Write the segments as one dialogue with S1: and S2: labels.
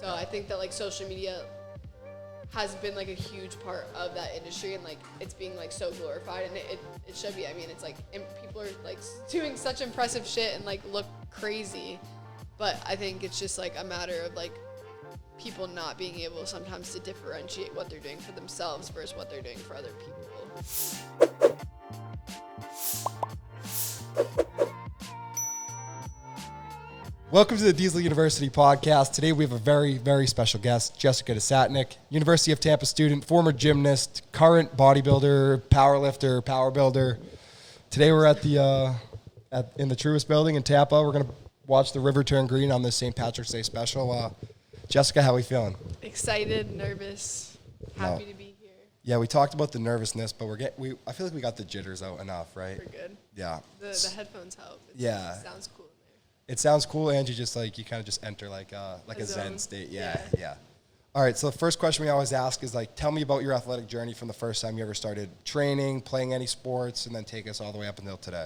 S1: So I think that like social media has been like a huge part of that industry, and like it's being like so glorified, and it should be. I mean, it's like people are like doing such impressive shit and like look crazy, but I think it's just like a matter of like people not being able sometimes to differentiate what they're doing for themselves versus what they're doing for other people.
S2: Welcome to the Diesel University podcast. Today we have a very, very special guest, Jessica Desatnick, University of Tampa student, former gymnast, current bodybuilder, powerlifter, power builder. Today we're at the in the Truist building in Tampa. We're going to watch the river turn green on this St. Patrick's Day special. Jessica, how are we feeling?
S1: Excited, nervous, happy to be here.
S2: Yeah, we talked about the nervousness, but I feel like we got the jitters out enough, right?
S1: We're good.
S2: Yeah.
S1: The headphones help. It sounds cool.
S2: It sounds cool, and you kind of just enter like a zen state. Yeah. All right, so the first question we always ask is like, tell me about your athletic journey from the first time you ever started training, playing any sports, and then take us all the way up until today.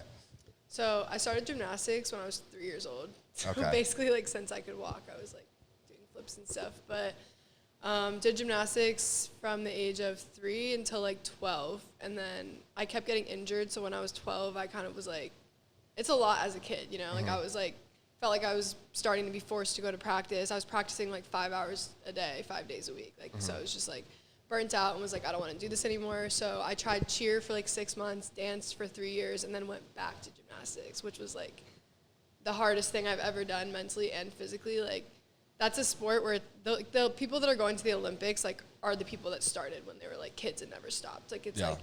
S1: So I started gymnastics when I was 3 years old. So
S2: Okay.
S1: basically like since I could walk, I was like doing flips and stuff. But did gymnastics from the age of 3 until like 12. And then I kept getting injured. So when I was 12, I kind of was like, it's a lot as a kid, you know? Like I was like, felt like I was starting to be forced to go to practice. I was practicing like 5 hours a day, 5 days a week. Like, so I was just like burnt out and was like, I don't want to do this anymore. So I tried cheer for like 6 months, danced for 3 years, and then went back to gymnastics, which was like the hardest thing I've ever done mentally and physically. Like that's a sport where the people that are going to the Olympics like are the people that started when they were like kids and never stopped. Like it's like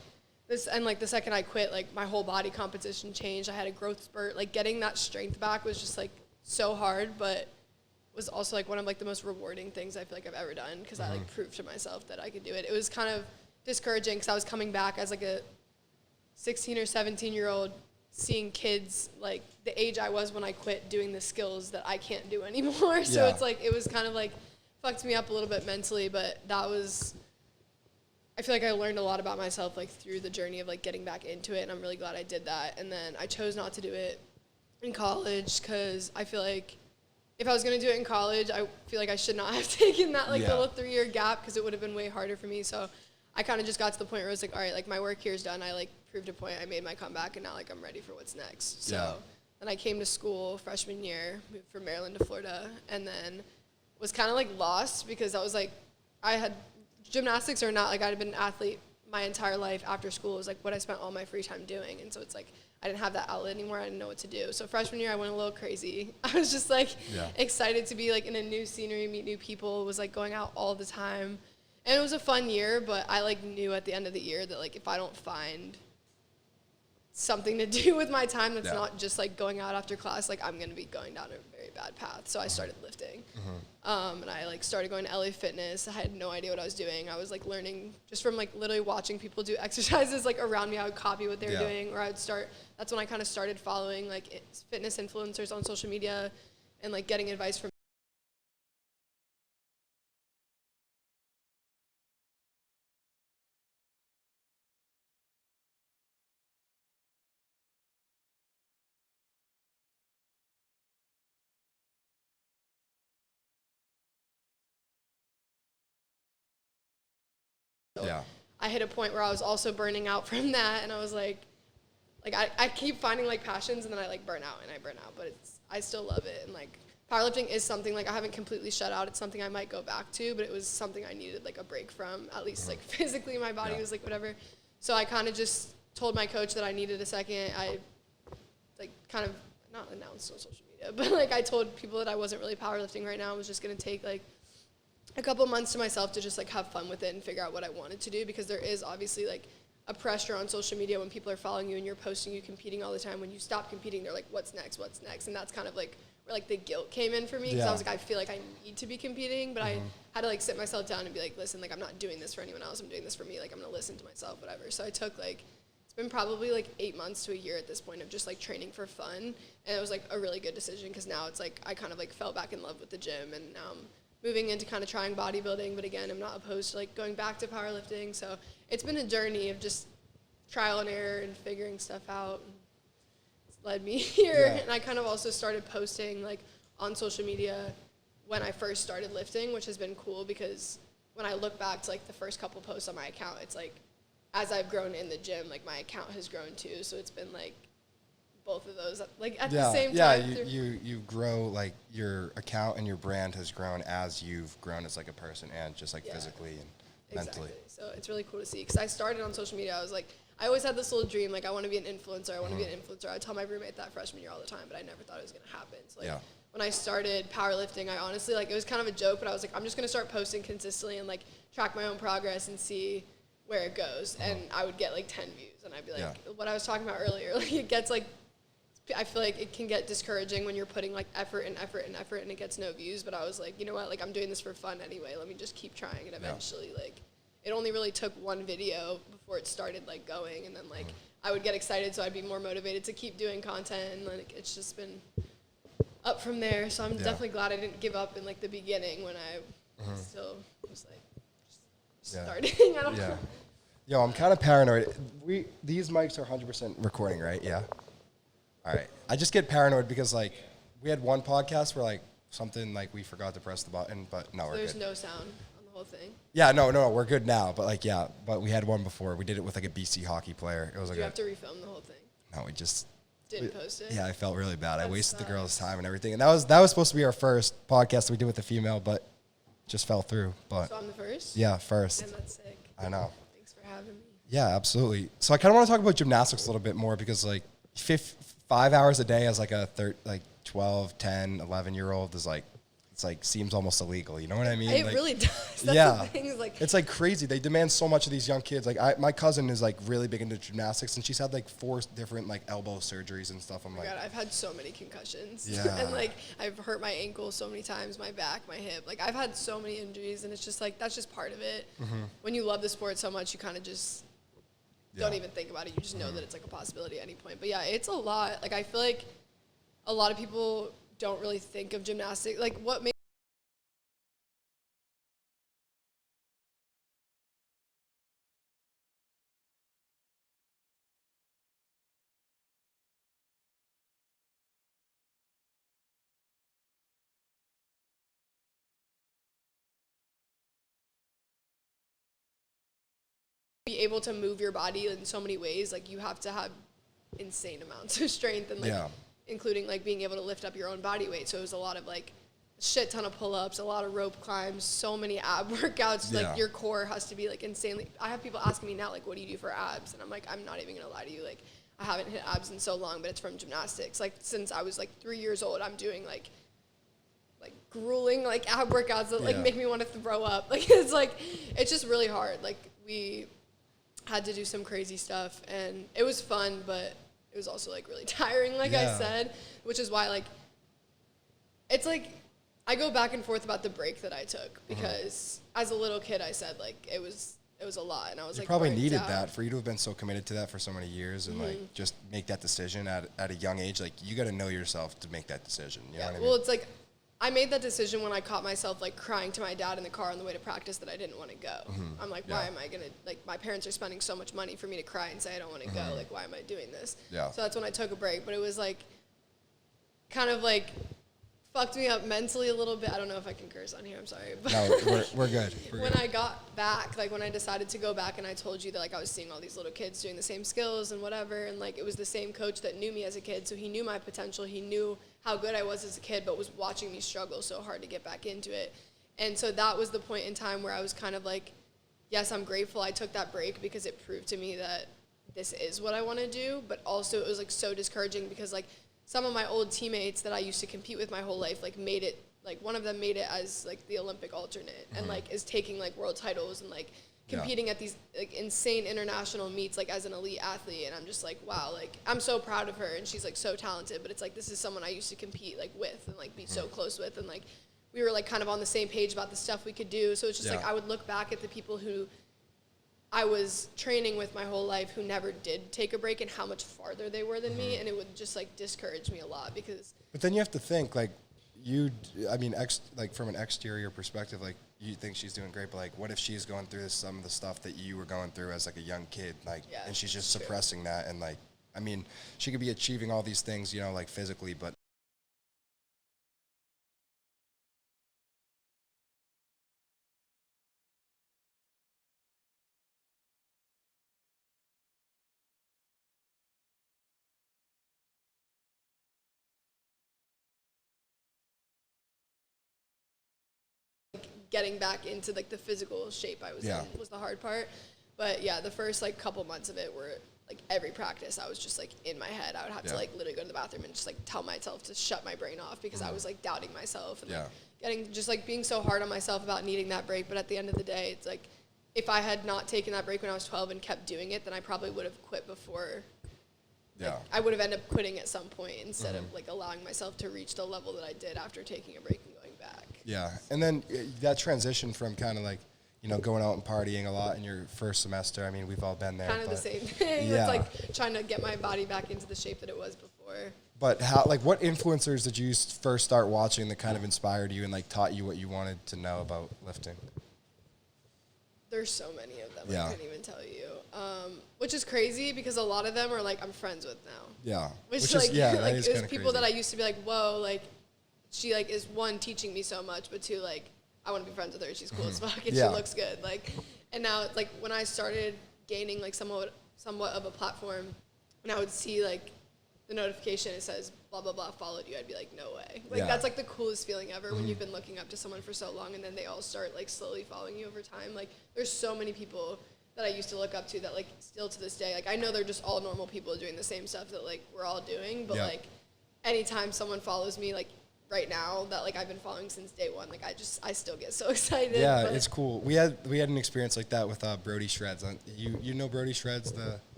S1: this, and like the second I quit, like my whole body composition changed. I had a growth spurt. Like getting that strength back was just like so hard, but was also like one of like the most rewarding things I feel like I've ever done, because I like proved to myself that I could do it. It was kind of discouraging because I was coming back as like a 16 or 17-year-old, seeing kids like the age I was when I quit doing the skills that I can't do anymore. So it's like, it was kind of like fucked me up a little bit mentally, but I feel like I learned a lot about myself like through the journey of like getting back into it, and I'm really glad I did that. And then I chose not to do it in college because I feel like if I was going to do it in college, I feel like I should not have taken that like little 3-year gap, because it would have been way harder for me. So I kind of just got to the point where I was like, all right, like my work here is done. I like proved a point. I made my comeback, and now like I'm ready for what's next. So then I came to school freshman year, moved from Maryland to Florida, and then was kind of like lost because I was like, I had gymnastics or not, like I'd been an athlete my entire life. After school was like what I spent all my free time doing, and so it's like I didn't have that outlet anymore. I didn't know what to do. So freshman year I went a little crazy. I was just like excited to be like in a new scenery, meet new people, was like going out all the time, and it was a fun year. But I like knew at the end of the year that like if I don't find something to do with my time that's not just like going out after class, like I'm gonna be going down a very bad path. So I started lifting. And I like started going to LA Fitness. I had no idea what I was doing. I was like learning just from like literally watching people do exercises like around me. I would copy what they were doing, or I would start. That's when I kind of started following like fitness influencers on social media and like getting advice from. I hit a point where I was also burning out from that, and I was like I keep finding like passions, and then I like burn out, but I still love it. And like powerlifting is something like I haven't completely shut out. It's something I might go back to, but it was something I needed like a break from, at least like physically. My body was like whatever. So I kind of just told my coach that I needed a second. I like kind of not announced on social media, but like I told people that I wasn't really powerlifting right now. I was just gonna take like a couple months to myself to just like have fun with it and figure out what I wanted to do, because there is obviously like a pressure on social media when people are following you and you're posting you competing all the time. When you stop competing, they're like, what's next? And that's kind of like where like the guilt came in for me, because I was like, I feel like I need to be competing, but I had to like sit myself down and be like, listen, like I'm not doing this for anyone else. I'm doing this for me. Like I'm gonna listen to myself, whatever. So I took like, it's been probably like 8 months to a year at this point of just like training for fun. And it was like a really good decision, because now it's like I kind of like fell back in love with the gym, and now I'm moving into kind of trying bodybuilding, but again, I'm not opposed to like going back to powerlifting. So it's been a journey of just trial and error and figuring stuff out. It's led me here. And I kind of also started posting like on social media when I first started lifting, which has been cool because when I look back to like the first couple posts on my account, it's like as I've grown in the gym, like my account has grown too. So it's been like both of those like at the same time.
S2: Yeah, you grow, like your account and your brand has grown as you've grown as like a person and just like physically and mentally.
S1: So it's really cool to see because I started on social media. I was like, I always had this little dream, like I want to be an influencer. I want to be an influencer. I tell my roommate that freshman year all the time, but I never thought it was going to happen. So like when I started powerlifting, I honestly, like it was kind of a joke, but I was like, I'm just going to start posting consistently and like track my own progress and see where it goes. And I would get like 10 views and I'd be like, what I was talking about earlier, like it gets like, I feel like it can get discouraging when you're putting like effort and it gets no views. But I was like, you know what, like I'm doing this for fun anyway. Let me just keep trying. And eventually like it only really took one video before it started like going. And then like I would get excited. So I'd be more motivated to keep doing content. And like it's just been up from there. So I'm definitely glad I didn't give up in like the beginning when I still was like starting. I don't know.
S2: Yo, I'm kind of paranoid. These mics are 100% recording, right? Yeah. All right. I just get paranoid because like we had one podcast where like something like we forgot to press the button, but no, we're
S1: There's
S2: good.
S1: no sound on the whole thing.
S2: Yeah, no, we're good now. But like, but we had one before. We did it with like a BC hockey player. It was like
S1: you have to refilm the whole thing.
S2: No, we just
S1: didn't post it.
S2: Yeah, I felt really bad. I wasted the
S1: sucks.
S2: girls' time and everything. And that was supposed to be our first podcast that we did with a female, but just fell through. But
S1: So I'm the first?
S2: yeah, first.
S1: And that's sick.
S2: I know.
S1: Thanks for having me.
S2: Yeah, absolutely. So I kind of want to talk about gymnastics a little bit more because like 5 hours a day as like a 12, 10, 11-year-old is like, it's like seems almost illegal. You know what I mean?
S1: It
S2: like,
S1: really does. That's the thing, is like,
S2: it's like crazy. They demand so much of these young kids. Like my cousin is like really big into gymnastics and she's had like 4 different like elbow surgeries and stuff. I'm like,
S1: God, I've had so many concussions.
S2: Yeah.
S1: And like I've hurt my ankle so many times, my back, my hip. Like I've had so many injuries and it's just like that's just part of it. When you love the sport so much, you kind of just don't even think about it. You just know that it's like a possibility at any point. But yeah, it's a lot. Like I feel like a lot of people don't really think of gymnastics. Like what makes be able to move your body in so many ways, like you have to have insane amounts of strength and like including like being able to lift up your own body weight. So it was a lot of like shit ton of pull-ups, a lot of rope climbs, so many ab workouts. Like your core has to be like insanely. I have people asking me now like, what do you do for abs? And I'm like, I'm not even gonna lie to you, like I haven't hit abs in so long, but it's from gymnastics. Like since I was like 3 years old, I'm doing like grueling like ab workouts that like make me want to throw up. Like it's just really hard. Like we had to do some crazy stuff and it was fun, but it was also like really tiring, like I said, which is why like it's like I go back and forth about the break that I took because as a little kid I said like it was a lot and I was
S2: you
S1: like
S2: probably needed
S1: out.
S2: that for you to have been so committed to that for so many years and like just make that decision at a young age. Like you got to know yourself to make that decision. You know what I mean?
S1: Well, it's like I made that decision when I caught myself like crying to my dad in the car on the way to practice that I didn't want to go. I'm like, why am I gonna, like my parents are spending so much money for me to cry and say I don't want to go. Like, why am I doing this?
S2: Yeah. So
S1: that's when I took a break, but it was like kind of like fucked me up mentally a little bit. I don't know if I can curse on here. I'm sorry. But
S2: no, we're good.
S1: When I got back, like when I decided to go back and I told you that like I was seeing all these little kids doing the same skills and whatever, and like it was the same coach that knew me as a kid, so he knew my potential. He knew how good I was as a kid, but was watching me struggle so hard to get back into it. And so that was the point in time where I was kind of like, yes, I'm grateful I took that break because it proved to me that this is what I want to do, but also it was like so discouraging because like some of my old teammates that I used to compete with my whole life like made it, like one of them made it as like the Olympic alternate and like is taking like world titles and like competing at these like insane international meets like as an elite athlete, and I'm just like, wow, like I'm so proud of her and she's like so talented, but it's like this is someone I used to compete like with and like be so close with, and like we were like kind of on the same page about the stuff we could do. So it's just like I would look back at the people who I was training with my whole life who never did take a break and how much farther they were than me, and it would just like discourage me a lot because.
S2: But then you have to think like like from an exterior perspective, like you think she's doing great, but like what if she's going through some of the stuff that you were going through as like a young kid, like and she's just suppressing that, and like I mean she could be achieving all these things, you know, like physically, but
S1: getting back into like the physical shape I was in was the hard part. But yeah, the first like couple months of it were like every practice I was just like in my head. I would have to like literally go to the bathroom and just like tell myself to shut my brain off because I was like doubting myself and like getting just like being so hard on myself about needing that break. But at the end of the day, it's like if I had not taken that break when I was 12 and kept doing it, then I probably would have quit before. Like, I would have ended up quitting at some point instead of like allowing myself to reach the level that I did after taking a break and going back.
S2: Yeah, and then that transition from kind of like, you know, going out and partying a lot in your first semester. I mean, we've all been there.
S1: Kind of the same thing. It's like trying to get my body back into the shape that it was before. But
S2: what influencers did you first start watching that kind of inspired you and like taught you what you wanted to know about lifting?
S1: There's so many of them. I couldn't even tell you. Which is crazy because a lot of them are like I'm friends with now.
S2: Yeah.
S1: Which like, like it was people that I used to be like, whoa, like she like is one teaching me so much, but two like I want to be friends with her. She's cool as fuck and she looks good. Like, and now it's like when I started gaining like somewhat of a platform, and I would see like the notification, it says blah blah blah followed you. I'd be like, no way. Like that's like the coolest feeling ever when you've been looking up to someone for so long, and then they all start like slowly following you over time. Like there's so many people that I used to look up to that like still to this day, like I know they're just all normal people doing the same stuff that like we're all doing, but like anytime someone follows me, like right now that like I've been following since day one, like I still get so excited.
S2: Yeah, it's cool. We had an experience like that with Brody Shreds. You know Brody Shreds?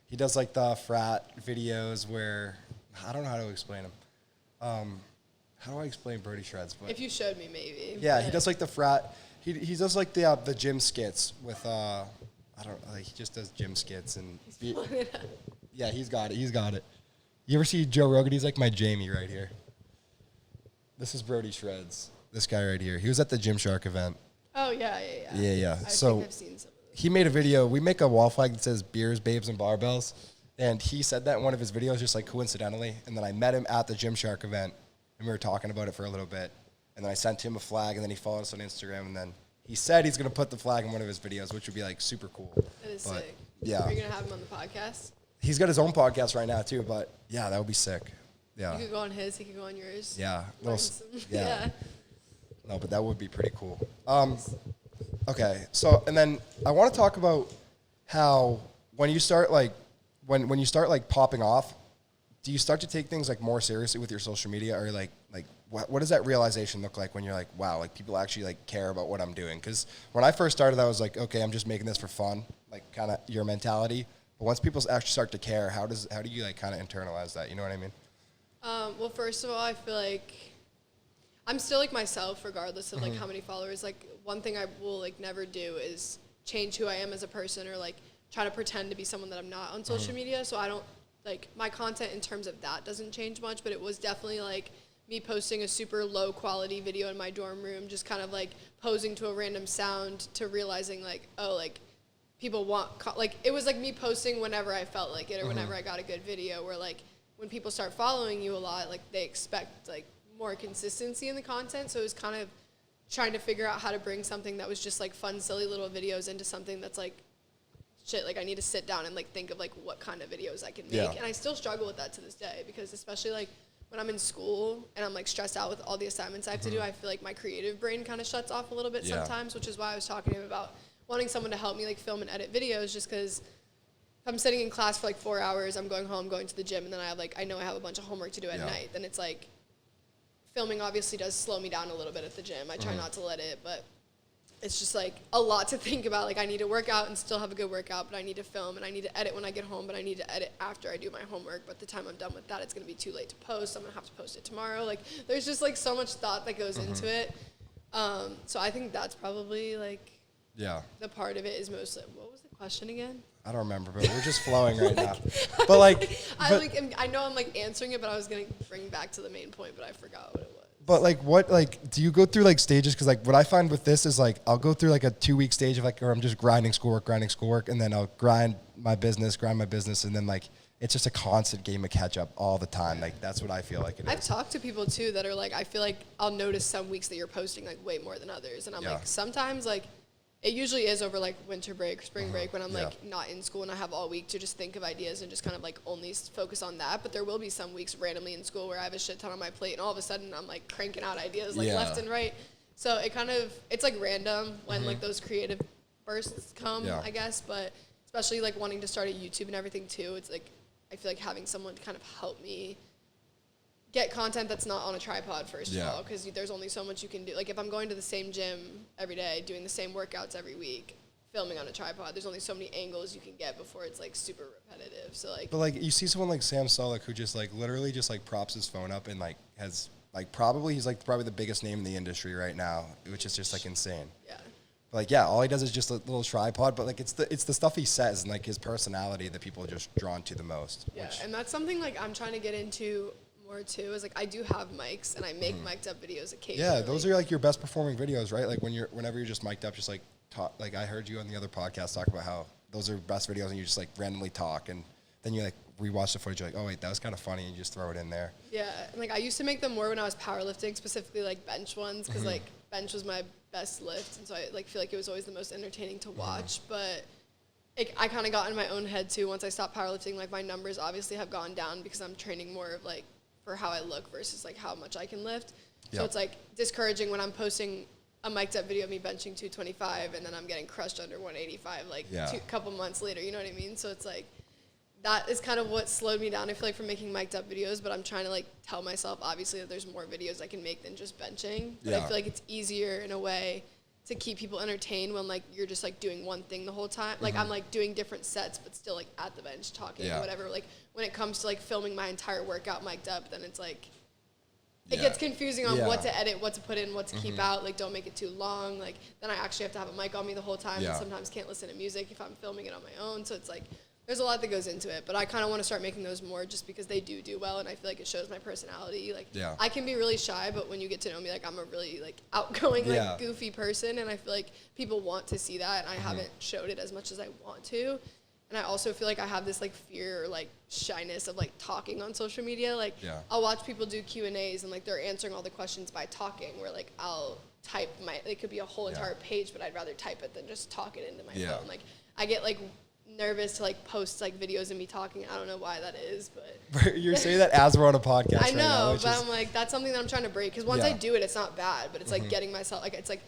S2: He does like the frat videos where I don't know how to explain him. How do I explain Brody Shreds? But
S1: if you showed me, maybe.
S2: Yeah, he does like the frat. He does like the gym skits with I don't know. Like he just does gym skits and yeah, he's got it. You ever see Joe Rogan? He's like my Jamie right here. This is Brody Shreds. This guy right here. He was at the Gymshark event.
S1: Oh, yeah.
S2: I think
S1: I've seen some of those.
S2: He made a video. We make a wall flag that says beers, babes, and barbells. And he said that in one of his videos just like coincidentally. And then I met him at the Gymshark event, and we were talking about it for a little bit. And then I sent him a flag, and then he followed us on Instagram. And then he said he's going to put the flag in one of his videos, which would be like super cool.
S1: That is sick.
S2: Yeah.
S1: Are you going to have him on the podcast?
S2: He's got his own podcast right now, too. But yeah, that would be sick. Yeah.
S1: You could go on his, he could go on yours.
S2: Yeah.
S1: Yeah.
S2: No, but that would be pretty cool. Okay. So, and then I want to talk about how when you start like, when you start like popping off, do you start to take things like more seriously with your social media, or like what does that realization look like when you're like, wow, like people actually like care about what I'm doing? Because when I first started, I was like, okay, I'm just making this for fun, like kind of your mentality. But once people actually start to care, how do you like kind of internalize that? You know what I mean?
S1: Well, first of all, I feel like I'm still like myself, regardless of like how many followers. Like one thing I will like never do is change who I am as a person, or like try to pretend to be someone that I'm not on social media. So I don't like my content in terms of that doesn't change much, but it was definitely like me posting a super low quality video in my dorm room, just kind of like posing to a random sound, to realizing like, oh, like people want, like it was like me posting whenever I felt like it, or whenever I got a good video, where like when people start following you a lot, like they expect like more consistency in the content. So it was kind of trying to figure out how to bring something that was just like fun, silly little videos into something that's like, shit, like I need to sit down and like think of like what kind of videos I can make. Yeah. And I still struggle with that to this day, because especially like when I'm in school and I'm like stressed out with all the assignments I have to do, I feel like my creative brain kind of shuts off a little bit sometimes, which is why I was talking to him about wanting someone to help me like film and edit videos, just because if I'm sitting in class for like 4 hours, I'm going home, going to the gym, and then I know I have a bunch of homework to do at night, then it's like filming obviously does slow me down a little bit at the gym. I try not to let it, but it's just like a lot to think about. Like I need to work out and still have a good workout, but I need to film, and I need to edit when I get home, but I need to edit after I do my homework. But the time I'm done with that, it's going to be too late to post. I'm going to have to post it tomorrow. Like there's just like so much thought that goes into it. So I think that's probably like the part of it is mostly, what was the question again?
S2: I don't remember, but we're just flowing right now. But like,
S1: I know I'm like answering it, but I was going to bring back to the main point, but I forgot what it was.
S2: But like, what, like, do you go through like stages? Because like what I find with this is like, I'll go through like a 2-week stage of like, where I'm just grinding schoolwork, and then I'll grind my business, and then like, it's just a constant game of catch up all the time. Like that's what I feel like it is.
S1: I've talked to people too that are like, I feel like I'll notice some weeks that you're posting like way more than others. And I'm like, sometimes like, it usually is over like winter break, spring break, when I'm like not in school and I have all week to just think of ideas and just kind of like only focus on that. But there will be some weeks randomly in school where I have a shit ton on my plate and all of a sudden I'm like cranking out ideas like left and right. So it's like random when like those creative bursts come,
S2: Yeah.
S1: I guess. But especially like wanting to start a YouTube and everything too, it's like I feel like having someone to kind of help me get content that's not on a tripod first of all, because there's only so much you can do. Like if I'm going to the same gym every day, doing the same workouts every week, filming on a tripod, there's only so many angles you can get before it's like super repetitive. So like,
S2: But like you see someone like Sam Sulek who just like literally just like props his phone up and like has like he's like probably the biggest name in the industry right now, which is just like insane.
S1: yeah.
S2: Like all he does is just a little tripod, but like it's the stuff he says and like his personality that people are just drawn to the most.
S1: Yeah, and that's something like I'm trying to get into more too. Is like I do have mics and I make mic'd up videos occasionally.
S2: Yeah, those are like your best performing videos, right? Like whenever you're just mic'd up, just like talk. Like I heard you on the other podcast talk about how those are best videos, and you just like randomly talk, and then you like rewatch the footage. You're like, oh wait, that was kind of funny, and you just throw it in there.
S1: Yeah, and like I used to make them more when I was powerlifting, specifically like bench ones, because like bench was my best lift, and so I like feel like it was always the most entertaining to watch. But I kind of got in my own head too once I stopped powerlifting. Like my numbers obviously have gone down because I'm training more of like for how I look versus like how much I can lift. So it's like discouraging when I'm posting a mic'd up video of me benching 225 and then I'm getting crushed under 185 like a couple months later, you know what I mean? So it's like that is kind of what slowed me down, I feel like, from making mic'd up videos, but I'm trying to like tell myself obviously that there's more videos I can make than just benching. But I feel like it's easier in a way to keep people entertained when like you're just like doing one thing the whole time. Like I'm like doing different sets but still like at the bench talking or whatever. Like when it comes to like filming my entire workout mic'd up, then it's like it gets confusing on what to edit, what to put in, what to keep out. Like don't make it too long. Like then I actually have to have a mic on me the whole time and sometimes can't listen to music if I'm filming it on my own. So it's like there's a lot that goes into it, but I kind of want to start making those more just because they do well, and I feel like it shows my personality. Like, I can be really shy, but when you get to know me, like, I'm a really, like, outgoing, like, goofy person, and I feel like people want to see that, and I haven't showed it as much as I want to. And I also feel like I have this, like, fear or, like, shyness of, like, talking on social media. Like, I'll watch people do Q&As, and, like, they're answering all the questions by talking, where, like, I'll type it could be a whole entire page, but I'd rather type it than just talk it into my phone. Like, I get, like, nervous to like post like videos of me talking. I don't know why that is, but
S2: you're saying that as we're on a podcast.
S1: I know,
S2: right now,
S1: but I'm like that's something that I'm trying to break because once I do it, it's not bad. But it's like getting myself like it's like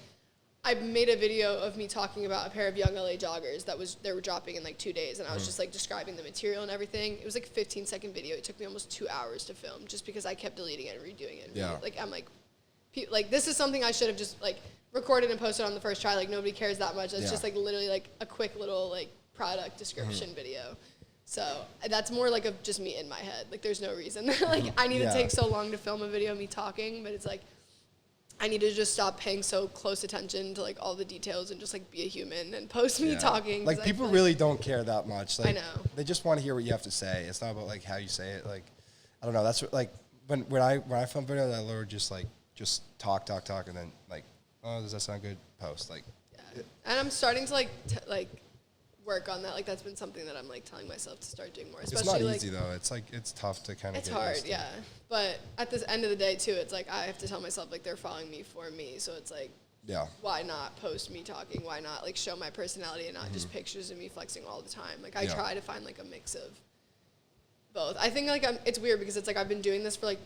S1: I made a video of me talking about a pair of young LA joggers they were dropping in like 2 days, and I was just like describing the material and everything. It was like a 15-second video. It took me almost 2 hours to film just because I kept deleting it and redoing it. And like I'm like this is something I should have just like recorded and posted on the first try. Like nobody cares that much. It's just like literally like a quick little like product description video. So that's more like of just me in my head. Like there's no reason like I need to take so long to film a video of me talking, but it's like I need to just stop paying so close attention to like all the details and just like be a human and post me talking.
S2: Like people really don't care that much. Like,
S1: I know.
S2: They just want to hear what you have to say. It's not about like how you say it. Like I don't know. That's what, like when I film videos, I literally just talk and then like, oh, does that sound good? Post like.
S1: Yeah. And I'm starting to like work on that. Like that's been something that I'm like telling myself to start doing more. Especially
S2: it's not
S1: like,
S2: easy though. It's like it's tough to kind of.
S1: It's hard, yeah. But at the end of the day too, it's like I have to tell myself like they're following me for me. So it's like, why not post me talking? Why not like show my personality and not just pictures of me flexing all the time? Like I try to find like a mix of both. I think like it's weird because it's like I've been doing this for like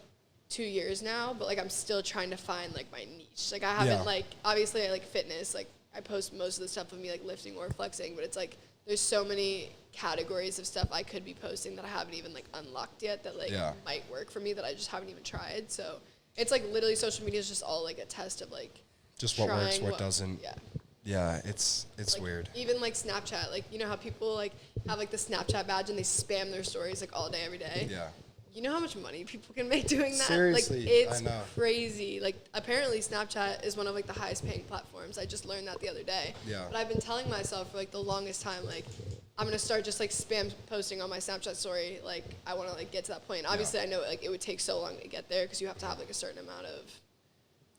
S1: 2 years now, but like I'm still trying to find like my niche. Like I haven't like obviously I like fitness. Like I post most of the stuff of me like lifting or flexing, but it's like there's so many categories of stuff I could be posting that I haven't even like unlocked yet that like might work for me that I just haven't even tried. So it's like literally social media is just all like a test of like
S2: just what works, what doesn't. Yeah, it's
S1: like,
S2: weird.
S1: Even like Snapchat, like you know how people like have like the Snapchat badge and they spam their stories like all day every day.
S2: Yeah.
S1: You know how much money people can make doing that?
S2: Seriously,
S1: like it's
S2: I know.
S1: crazy. Like apparently Snapchat is one of like the highest paying platforms. I just learned that the other day.
S2: Yeah.
S1: But I've been telling myself for like the longest time, like I'm gonna start just like spam posting on my Snapchat story. Like I want to like get to that point. Obviously, I know like it would take so long to get there because you have to have like a certain amount of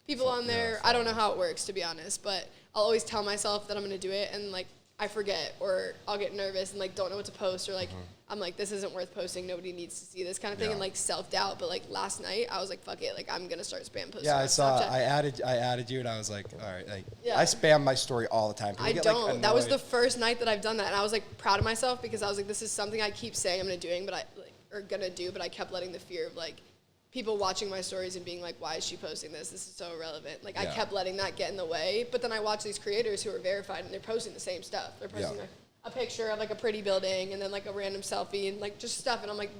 S1: people on there. I don't know how it works to be honest, but I'll always tell myself that I'm gonna do it, and like I forget or I'll get nervous and like don't know what to post or like I'm like this isn't worth posting. Nobody needs to see this kind of thing and like self-doubt. But like last night I was like fuck it, like I'm gonna start spam posting.
S2: Yeah, I saw.
S1: Snapchat.
S2: I added you and I was like, all right. Like I spam my story all the time.
S1: I don't. Like, that was the first night that I've done that, and I was like proud of myself because I was like this is something I keep saying I'm gonna do, but I kept letting the fear of like people watching my stories and being like, why is she posting this? This is so irrelevant. Like, I
S2: Yeah.
S1: kept letting that get in the way. But then I watch these creators who are verified, and they're posting the same stuff. They're posting a picture of, like, a pretty building and then, like, a random selfie and, like, just stuff. And I'm like,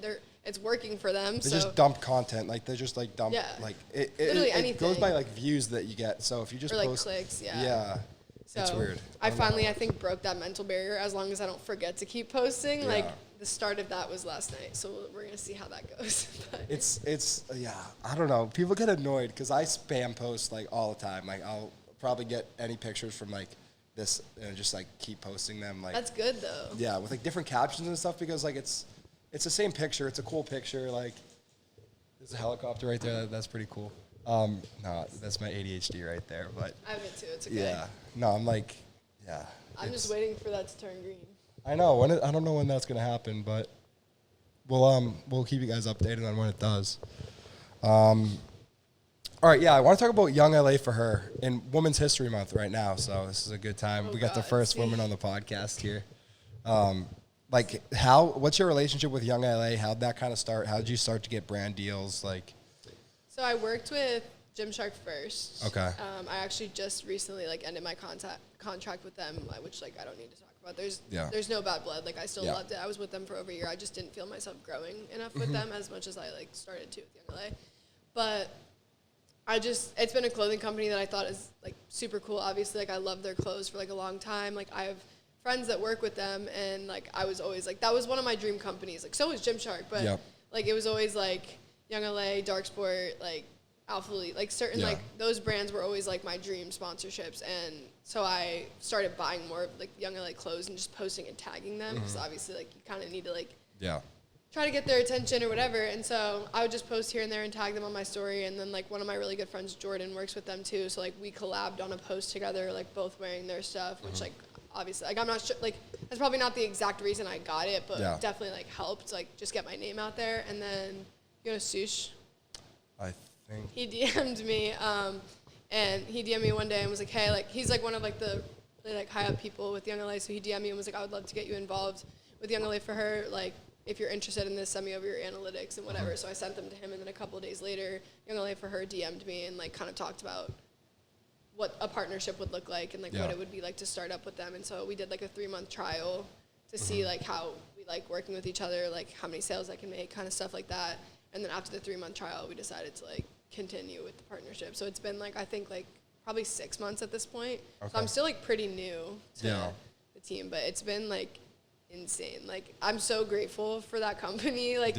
S1: it's working for them.
S2: They
S1: so
S2: just dump content. Like, they just, like, dump, like,
S1: Literally
S2: it
S1: anything.
S2: goes by, like, views that you get. So if you just
S1: or, like,
S2: post.
S1: clicks,
S2: Yeah.
S1: So
S2: it's weird.
S1: I finally, I think, broke that mental barrier as long as I don't forget to keep posting.
S2: Yeah.
S1: Like, the start of that was last night. So we're going to see how that goes. But
S2: It's I don't know. People get annoyed because I spam post, like, all the time. Like, I'll probably get any pictures from, like, this and just, like, keep posting them. Like,
S1: that's good, though.
S2: yeah, with, like, different captions and stuff because, like, it's the same picture. It's a cool picture. Like, there's a helicopter right there. That's pretty cool. No, that's my ADHD right there. But
S1: I have it, too. It's okay.
S2: yeah. No, I'm like, yeah.
S1: I'm just waiting for that to turn green.
S2: I know. I don't know when that's going to happen, but we'll keep you guys updated on when it does. All right, yeah, I want to talk about Young LA for her in Women's History Month right now, so this is a good time.
S1: Oh,
S2: we got the
S1: God,
S2: first woman on the podcast here. Like, what's your relationship with Young LA? How'd that kind of start? How did you start to get brand deals? Like,
S1: So I worked with Gymshark first.
S2: Okay.
S1: I actually just recently, like, ended my contract with them, which, like, I don't need to talk about. There's no bad blood. Like, I still loved it. I was with them for over a year. I just didn't feel myself growing enough with them as much as I, like, started to with Young LA. But it's been a clothing company that I thought is, like, super cool. Obviously, like, I loved their clothes for, like, a long time. Like, I have friends that work with them, and, like, I was always, like, that was one of my dream companies. Like, so was Gymshark, but, like, it was always, like, Young LA, Dark Sport, like, Alpha Elite, like, certain, like, those brands were always, like, my dream sponsorships. And so I started buying more, like, Young LA clothes and just posting and tagging them, because obviously, like, you kind of need to, like, try to get their attention or whatever. And so I would just post here and there and tag them on my story. And then, like, one of my really good friends, Jordan, works with them too. So, like, we collabed on a post together, like, both wearing their stuff, which, like, obviously, like, I'm not sure, like, that's probably not the exact reason I got it, but definitely, like, helped, like, just get my name out there. And then, you know, Sush?
S2: I think.
S1: He DM'd me, and he DM'd me one day and was like, hey, like, he's, like, one of, like, the really, like, high up people with Young LA. So he DM'd me and was like, I would love to get you involved with Young LA for her. Like, if you're interested in this, send me over your analytics and whatever. So I sent them to him, and then a couple of days later, Young LA for her DM'd me and, like, kind of talked about what a partnership would look like and, like, what it would be like to start up with them. And so we did, like, a 3-month trial to see, like, how we like working with each other, like, how many sales I can make, kind of stuff like that. And then after the 3-month trial, we decided to, like, continue with the partnership. So it's been, like, I think, like, probably 6 months at this point. So I'm still, like, pretty new to the team, but it's been, like, insane. Like, I'm so grateful for that company. Like,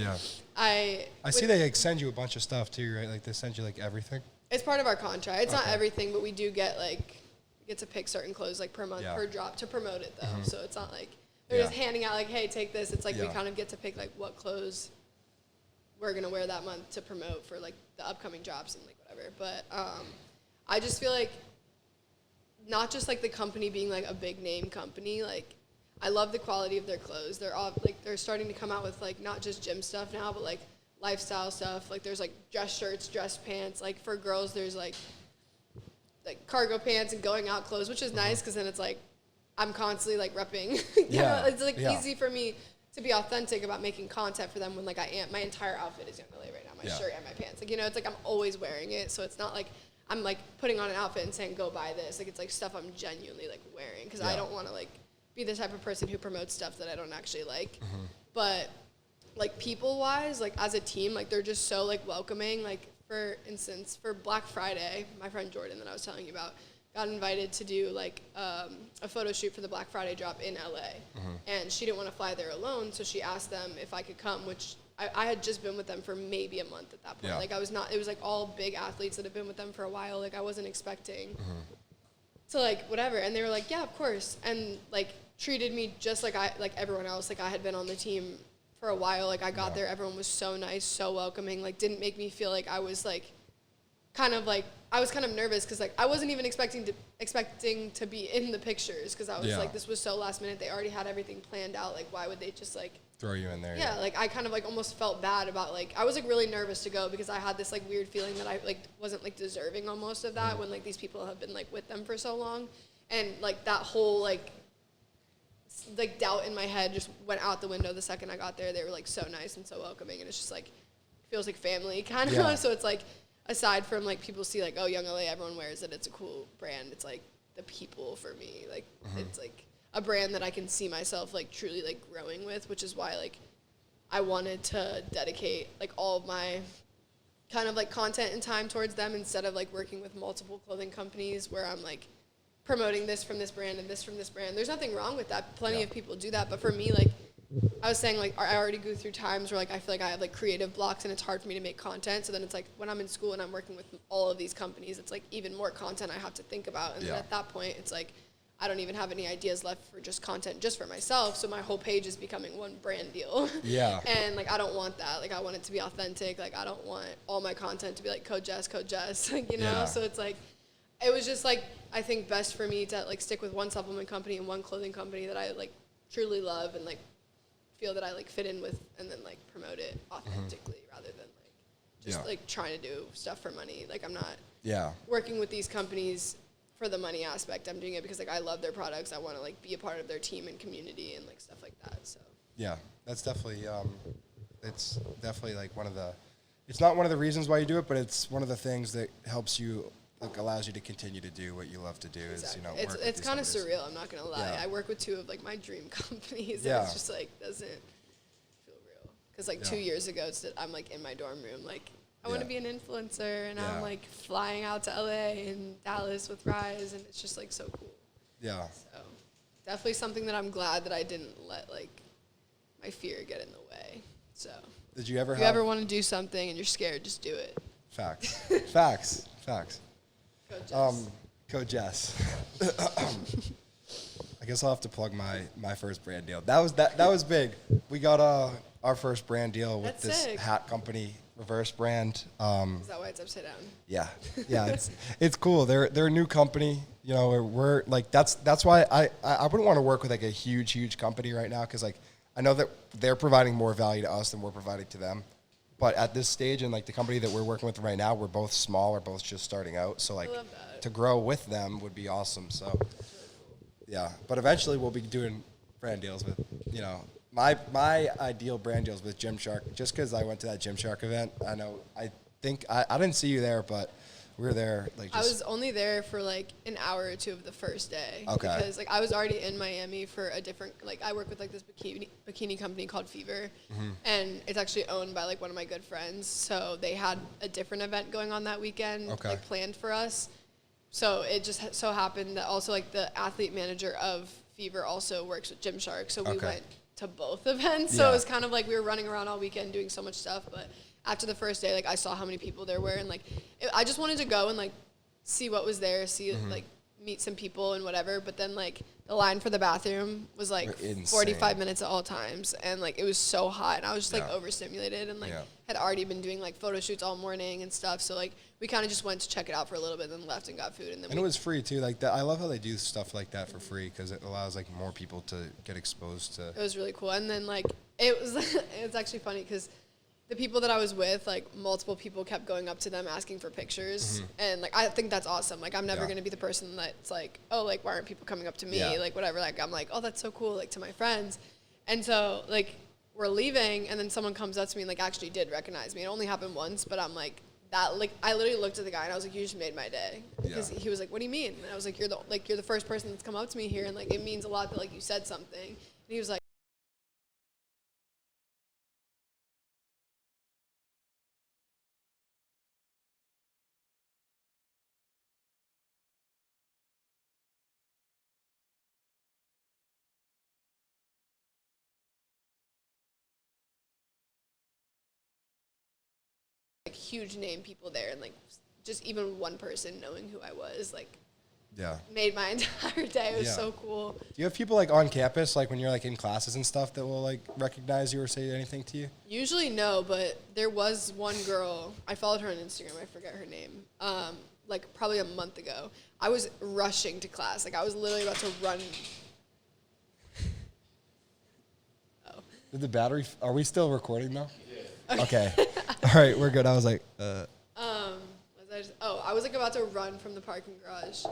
S1: I
S2: see they, like, send you a bunch of stuff too, right? Like, they send you, like, everything.
S1: It's part of our contract. It's not everything, but we do get, like, we get to pick certain clothes, like, per month, per drop to promote it, though. So it's not like they're just handing out, like, hey, take this. It's like we kind of get to pick, like, what clothes we're going to wear that month to promote for, like, the upcoming drops and, like, whatever. But I just feel like not just, like, the company being, like, a big name company, like, I love the quality of their clothes. They're all, like, they're starting to come out with, like, not just gym stuff now, but, like, lifestyle stuff. Like, there's, like, dress shirts, dress pants. Like, for girls, there's, like cargo pants and going out clothes, which is nice because then it's, like, I'm constantly, like, repping. It's, like, easy for me to be authentic about making content for them when, like, I am. My entire outfit is Young LA right now, my shirt and my pants. Like, you know, it's, like, I'm always wearing it, so it's not, like, I'm, like, putting on an outfit and saying, go buy this. Like, it's, like, stuff I'm genuinely, like, wearing because I don't want to, like, be the type of person who promotes stuff that I don't actually like. But, like, people-wise, like, as a team, like, they're just so, like, welcoming. Like, for instance, for Black Friday, my friend Jordan that I was telling you about got invited to do, like, a photo shoot for the Black Friday drop in LA. And she didn't want to fly there alone, so she asked them if I could come, which I had just been with them for maybe a month at that point. Like, I was not, it was, like, all big athletes that have been with them for a while. Like, I wasn't expecting to, like, whatever. And they were like, yeah, of course. And, like, treated me just like everyone else. Like, I had been on the team for a while. Like, I got there, everyone was so nice, so welcoming. Like, didn't make me feel like I was, like, kind of, like, I was kind of nervous because, like, I wasn't even expecting to be in the pictures because I was like, this was so last minute. They already had everything planned out. Like, why would they just, like,
S2: throw you in there?
S1: Yeah, like, I kind of, like, almost felt bad about, like, I was, like, really nervous to go because I had this, like, weird feeling that I, like, wasn't, like, deserving almost of that when, like, these people have been, like, with them for so long. And, like, that whole, like, doubt in my head just went out the window the second I got there. They were, like, so nice and so welcoming, and it's just, like, feels like family kind of.
S2: Yeah.
S1: So it's like, aside from like people see like, oh, Young LA, everyone wears it, it's a cool brand. It's like the people for me. Like it's like a brand that I can see myself like truly like growing with, which is why like I wanted to dedicate like all of my kind of like content and time towards them instead of like working with multiple clothing companies where I'm like promoting this from this brand and this from this brand. There's nothing wrong with that. Plenty of people do that. But for me, like I was saying, like I already go through times where like I feel like I have like creative blocks and it's hard for me to make content. So then it's like when I'm in school and I'm working with all of these companies, it's like even more content I have to think about. And then at that point, it's like I don't even have any ideas left for just content just for myself. So my whole page is becoming one brand deal.
S2: Yeah.
S1: And like I don't want that. Like I want it to be authentic. Like I don't want all my content to be like Code Jess, like, you know?
S2: Yeah.
S1: So it's like it was just like I think best for me to like stick with one supplement company and one clothing company that I like truly love and like feel that I like fit in with, and then like promote it authentically rather than like just like trying to do stuff for money. Like I'm not working with these companies for the money aspect. I'm doing it because like I love their products. I want to like be a part of their team and community and like stuff like that. So
S2: yeah, that's definitely it's definitely like it's not one of the reasons why you do it, but it's one of the things that helps you, like allows you to continue to do what you love to do.
S1: Exactly.
S2: Is, you know,
S1: it's kind of surreal, I'm not gonna lie.
S2: Yeah.
S1: I work with two of like my dream companies
S2: Yeah.
S1: and it's just like doesn't feel real. Because like 2 years ago I'm like in my dorm room like I want to be an influencer and I'm like flying out to LA and Dallas with Rise and it's just like so cool.
S2: Yeah.
S1: So definitely something that I'm glad that I didn't let like my fear get in the way. So
S2: Did you ever
S1: if you ever want to do something and you're scared, just do it.
S2: Facts. Facts.
S1: Go Jess.
S2: Code Jess. I guess I'll have to plug my first brand deal. That was big. We got our first brand deal with
S1: That's
S2: this
S1: sick.
S2: hat company, Reverse Brand.
S1: Is that why it's upside down?
S2: Yeah, it's cool. They're a new company. You know, we're like that's why I wouldn't want to work with like a huge company right now because like I know that they're providing more value to us than we're providing to them. But at this stage, and like the company that we're working with right now, we're both small. We're both just starting out. So like to grow with them would be awesome. So yeah, but eventually we'll be doing brand deals with, you know, my ideal brand deals with Gymshark. Just because I went to that Gymshark event, I think I didn't see you there, but we were there. Like
S1: I was only there for like an hour or two of the first day.
S2: Okay.
S1: Because like I was already in Miami for a different, like I work with like this bikini company called Fever, and it's actually owned by like one of my good friends. So they had a different event going on that weekend, like planned for us. So it just so happened that also like the athlete manager of Fever also works with Gymshark. So we went to both events. So it was kind of like we were running around all weekend doing so much stuff, but after the first day, like I saw how many people there were, and like I just wanted to go and like see what was there, like meet some people and whatever. But then like the line for the bathroom was like 45 minutes at all times, and like it was so hot, and I was just like overstimulated, and like had already been doing like photo shoots all morning and stuff. So like we kind of just went to check it out for a little bit, and then left and got food, and then
S2: it was free too. Like that, I love how they do stuff like that for free because it allows like more people to get exposed to.
S1: It was really cool, and then like it was it's actually funny because the people that I was with, like multiple people kept going up to them asking for pictures, and like I think that's awesome. Like I'm never gonna be the person that's like, oh, like why aren't people coming up to me, like whatever. Like I'm like, oh, that's so cool, like to my friends, and so like we're leaving, and then someone comes up to me and like actually did recognize me. It only happened once, but I'm like that. Like I literally looked at the guy and I was like, you just made my day, because he was like, what do you mean? And I was like, you're the first person that's come up to me here, and like it means a lot that like you said something. And he was like. Like huge name people there, and like just even one person knowing who I was like made my entire day. It was so cool.
S2: Do you have people like on campus, like when you're like in classes and stuff, that will like recognize you or say anything to you?
S1: Usually no, but there was one girl, I followed her on Instagram, I forget her name, like probably a month ago. I was rushing to class, like I was literally about to run.
S2: Did the battery, are we still recording though? Okay. All right, we're good. I was like,
S1: I was like about to run from the parking garage.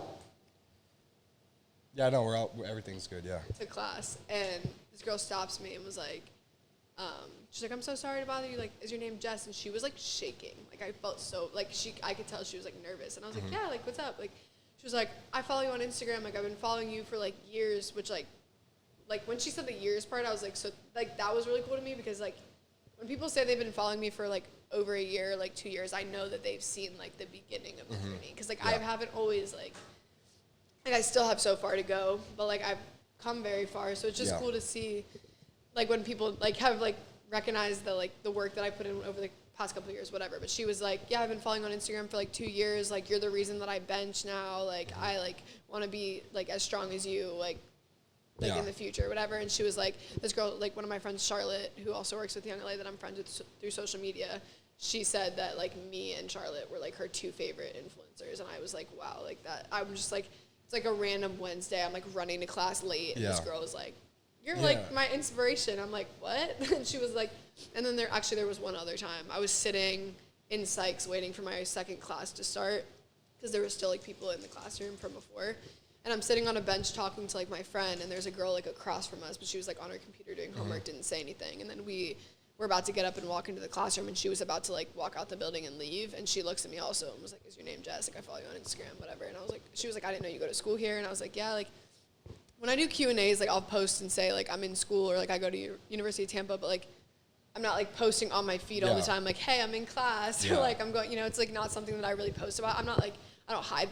S2: Yeah, no, everything's good, yeah.
S1: To class, and this girl stops me and was like, She's like, I'm so sorry to bother you. Like, is your name Jess? And she was like shaking. Like, I felt so, like, I could tell she was like nervous. And I was like, yeah, like, what's up? Like, she was like, I follow you on Instagram. Like, I've been following you for like years, which like when she said the years part, I was like, so like, that was really cool to me because like, when people say they've been following me for like over a year, like 2 years, I know that they've seen like the beginning of the journey. Cause like, I haven't always like I still have so far to go, but like, I've come very far. So it's just cool to see like when people like have like recognized the work that I put in over the past couple of years, whatever. But she was like, yeah, I've been following on Instagram for like 2 years. Like, you're the reason that I bench now. Like, I like want to be like as strong as you, like in the future, whatever. And she was like, this girl, like one of my friends, Charlotte, who also works with Young LA that I'm friends with through social media. She said that like me and Charlotte were like her 2 favorite influencers. And I was like, wow, like that. I'm just like, it's like a random Wednesday. I'm like running to class late. And this girl was like, you're like my inspiration. I'm like, what? And she was like, and then there was one other time. I was sitting in Sykes waiting for my second class to start because there was still like people in the classroom from before. And I'm sitting on a bench talking to like my friend, and there's a girl like across from us, but she was like on her computer doing homework, didn't say anything. And then we were about to get up and walk into the classroom, and she was about to like walk out the building and leave. And she looks at me also and was like, is your name Jess? Like, I follow you on Instagram, whatever. And I was like, she was like, I didn't know you go to school here. And I was like, yeah, like, when I do Q&As, like, I'll post and say, like, I'm in school or, like, I go to University of Tampa, but, like, I'm not, like, posting on my feed all the time, like, hey, I'm in class, or, like, I'm going, you know, it's, like, not something that I really post about. I'm not, like, I don't hide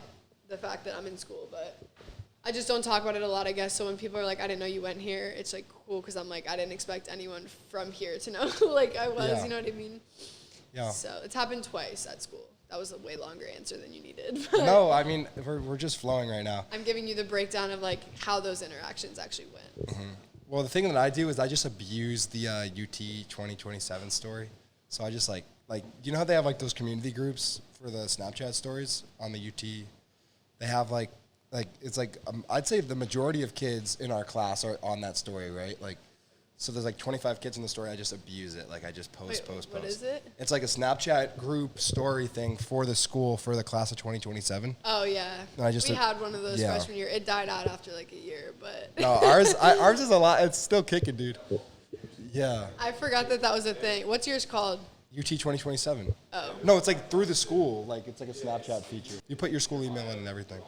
S1: the fact that I'm in school, but I just don't talk about it a lot, I guess. So when people are like, I didn't know you went here, it's, like, cool, because I'm, like, I didn't expect anyone from here to know who, like, I was, you know what I mean? Yeah. So it's happened twice at school. That was a way longer answer than you needed.
S2: No, I mean, we're just flowing right now.
S1: I'm giving you the breakdown of, like, how those interactions actually went.
S2: Well, the thing that I do is I just abuse the UT 2027 story. So I just, like, you know how they have, like, those community groups for the Snapchat stories on the UT? They have, like it's, like, I'd say the majority of kids in our class are on that story, right? Like, so there's like 25 kids in the story. I just abuse it. Like I just post.
S1: What is it?
S2: It's like a Snapchat group story thing for the school for the class of 2027.
S1: Oh yeah. We had one of those freshman year. It died out after like a year, but.
S2: No, ours is a lot. It's still kicking, dude. Yeah.
S1: I forgot that was a thing. What's yours called?
S2: UT 2027.
S1: Oh.
S2: No, it's like through the school. Like it's like a Snapchat feature. You put your school email in and everything.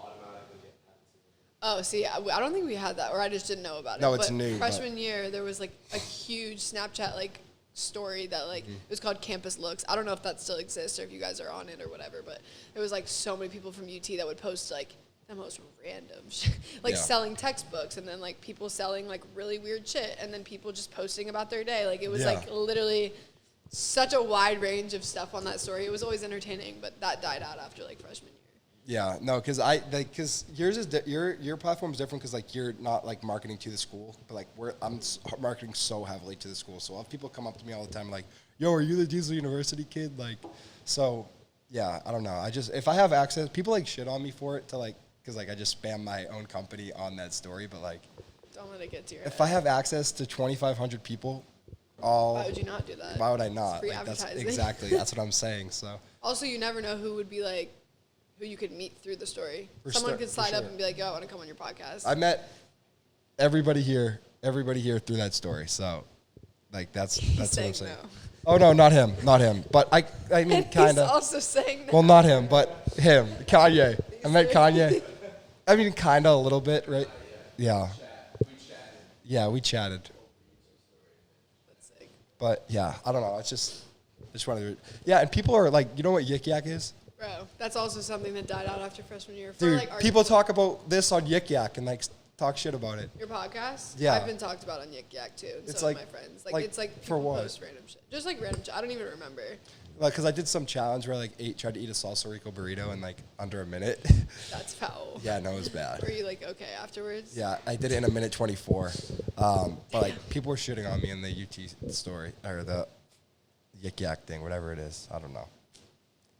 S1: Oh, see, I don't think we had that, or I just didn't know about it.
S2: No, it's new.
S1: Freshman year, there was, like, a huge Snapchat, like, story that, like, it was called Campus Looks. I don't know if that still exists or if you guys are on it or whatever, but there was, like, so many people from UT that would post, like, the most random shit. Like, selling textbooks, and then, like, people selling, like, really weird shit, and then people just posting about their day. Like, it was, like, literally such a wide range of stuff on that story. It was always entertaining, but that died out after, like, freshman year.
S2: Yeah, no, because yours is your platform is different because like you're not like marketing to the school, but like I'm marketing so heavily to the school. So I'll have people come up to me all the time like, "Yo, are you the Diesel University kid?" Like, so yeah, I don't know. If I have access, people like shit on me for it to like because like I just spam my own company on that story, but like,
S1: don't let it get to your
S2: if I have access to 2,500 people,
S1: why would you not do that?
S2: Why would I not?
S1: It's free
S2: like,
S1: advertising.
S2: That's what I'm saying. So
S1: also, you never know who would be like. Who you could meet through the story. Someone could slide up and be like, yo, I want to come on your podcast.
S2: I met everybody here through that story. So, like, that's what I'm saying. No. Oh, no, not him. But I mean, kind of.
S1: He's also saying no.
S2: Well, not him, but him. Kanye. I met Kanye. I mean, kind of a little bit, right? Yeah. Yeah, we chatted.
S1: That's sick.
S2: But, yeah, I don't know. It's just wanted to. Yeah, and people are like, you know what Yik Yak is?
S1: Bro, that's also something that died out after freshman year.
S2: Dude, people talk about this on Yik Yak and like talk shit about it.
S1: Your podcast?
S2: Yeah.
S1: I've been talked about on Yik Yak too. And
S2: it's
S1: so
S2: like,
S1: have my friends.
S2: it's like
S1: people
S2: for what?
S1: Post random shit. Just like random shit. I don't even remember.
S2: Like, because I did some challenge where I like tried to eat a salsa rico burrito in like under a minute.
S1: That's foul.
S2: Yeah, no, it was bad.
S1: Were you like okay afterwards?
S2: Yeah, I did it in a minute 24. But like people were shitting on me in the UT story or the Yik Yak thing, whatever it is. I don't know.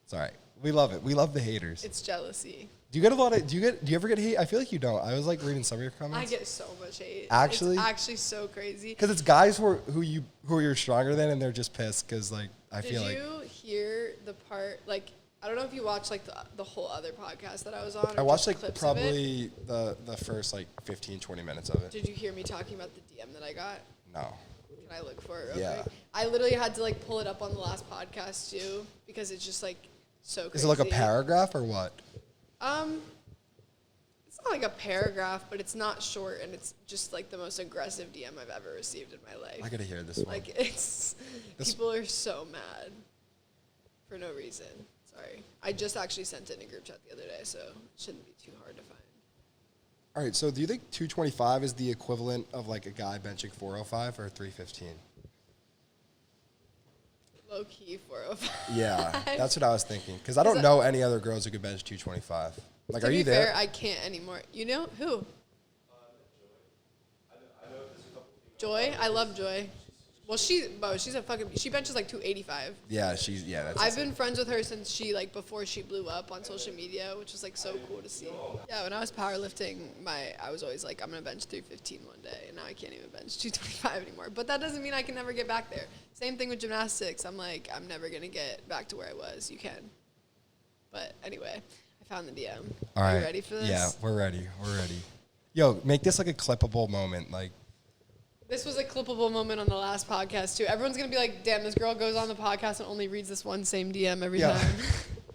S2: It's all right. We love it. We love the haters.
S1: It's jealousy.
S2: Do you ever get hate? I feel like you don't. I was like reading some of your comments.
S1: I get so much hate.
S2: Actually?
S1: It's actually so crazy.
S2: Because it's guys who you're stronger than and they're just pissed because like I feel like.
S1: Did you hear the part like I don't know if you watched like the whole other podcast that I was on.
S2: I watched like probably the first like 15, 20 minutes of it.
S1: Did you hear me talking about the DM that I got?
S2: No.
S1: Can I look for it real
S2: Yeah.
S1: quick? I literally had to like pull it up on the last podcast too because it's just like so crazy.
S2: Is it like a paragraph or what?
S1: It's not like a paragraph, but it's not short, and it's just like the most aggressive DM I've ever received in my life.
S2: I gotta hear this one.
S1: Like people are so mad for no reason. Sorry, I just actually sent it in a group chat the other day, so it shouldn't be too hard to find.
S2: All right, so do you think 225 is the equivalent of like a guy benching 405 or 315?
S1: Low key 405.
S2: Yeah, that's what I was thinking. Because I don't know any other girls who could bench 225. Like, are you there?
S1: To be fair, I can't anymore. You know who? Joy. I love Joy. Well, she's she benches like 285.
S2: Yeah, that's
S1: I've
S2: insane.
S1: been friends with her since before she blew up on social media, which was like so cool to see. Yeah, when I was powerlifting, I was always like, I'm gonna bench 315 one day, and now I can't even bench 225 anymore. But that doesn't mean I can never get back there. Same thing with gymnastics. I'm like, I'm never gonna get back to where I was. You can. But anyway, I found the DM.
S2: All right.
S1: Are you ready for this?
S2: Yeah, we're ready. Yo, make this like a clippable moment. Like,
S1: This was a clippable moment on the last podcast, too. Everyone's going to be like, damn, this girl goes on the podcast and only reads this one same DM every time.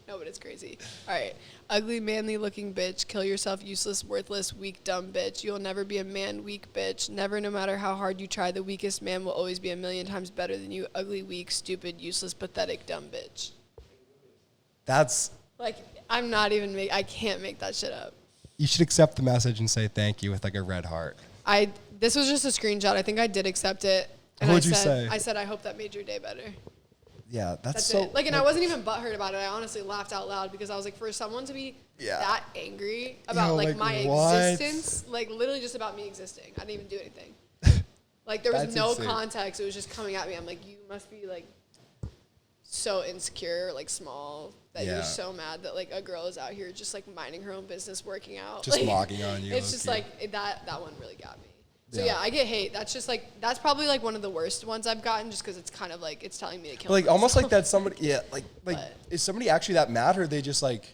S1: No, but it's crazy. All right. Ugly, manly-looking bitch. Kill yourself, useless, worthless, weak, dumb bitch. You'll never be a man, weak bitch. Never, no matter how hard you try, the weakest man will always be a million times better than you. Ugly, weak, stupid, useless, pathetic, dumb bitch.
S2: that's,
S1: Like, I'm not even I can't make that shit up.
S2: you should accept the message and say thank you with like a red heart.
S1: This was just a screenshot. I think I did accept it. And
S2: What would you say?
S1: I said, I hope that made your day better.
S2: Yeah, that's
S1: That's
S2: so.
S1: it. Like, and I wasn't even butthurt about it. I honestly laughed out loud because I was like, for someone to be that angry about like my
S2: what?
S1: existence, like literally just about me existing. I didn't even do anything. Like there was
S2: That's
S1: no
S2: insane.
S1: context. It was just coming at me. I'm like, you must be like so insecure, like small, that
S2: Yeah.
S1: you're so mad that like a girl is out here just like minding her own business, working out.
S2: Just
S1: like,
S2: mocking on you,
S1: It's just
S2: low-key.
S1: like that one really got me. So
S2: Yeah.
S1: yeah, I get hate. That's just like that's probably like one of the worst ones I've gotten, just because it's kind of like it's telling me to kill.
S2: But like almost like
S1: myself.
S2: that somebody, yeah, like
S1: But-
S2: is somebody actually that mad or they just like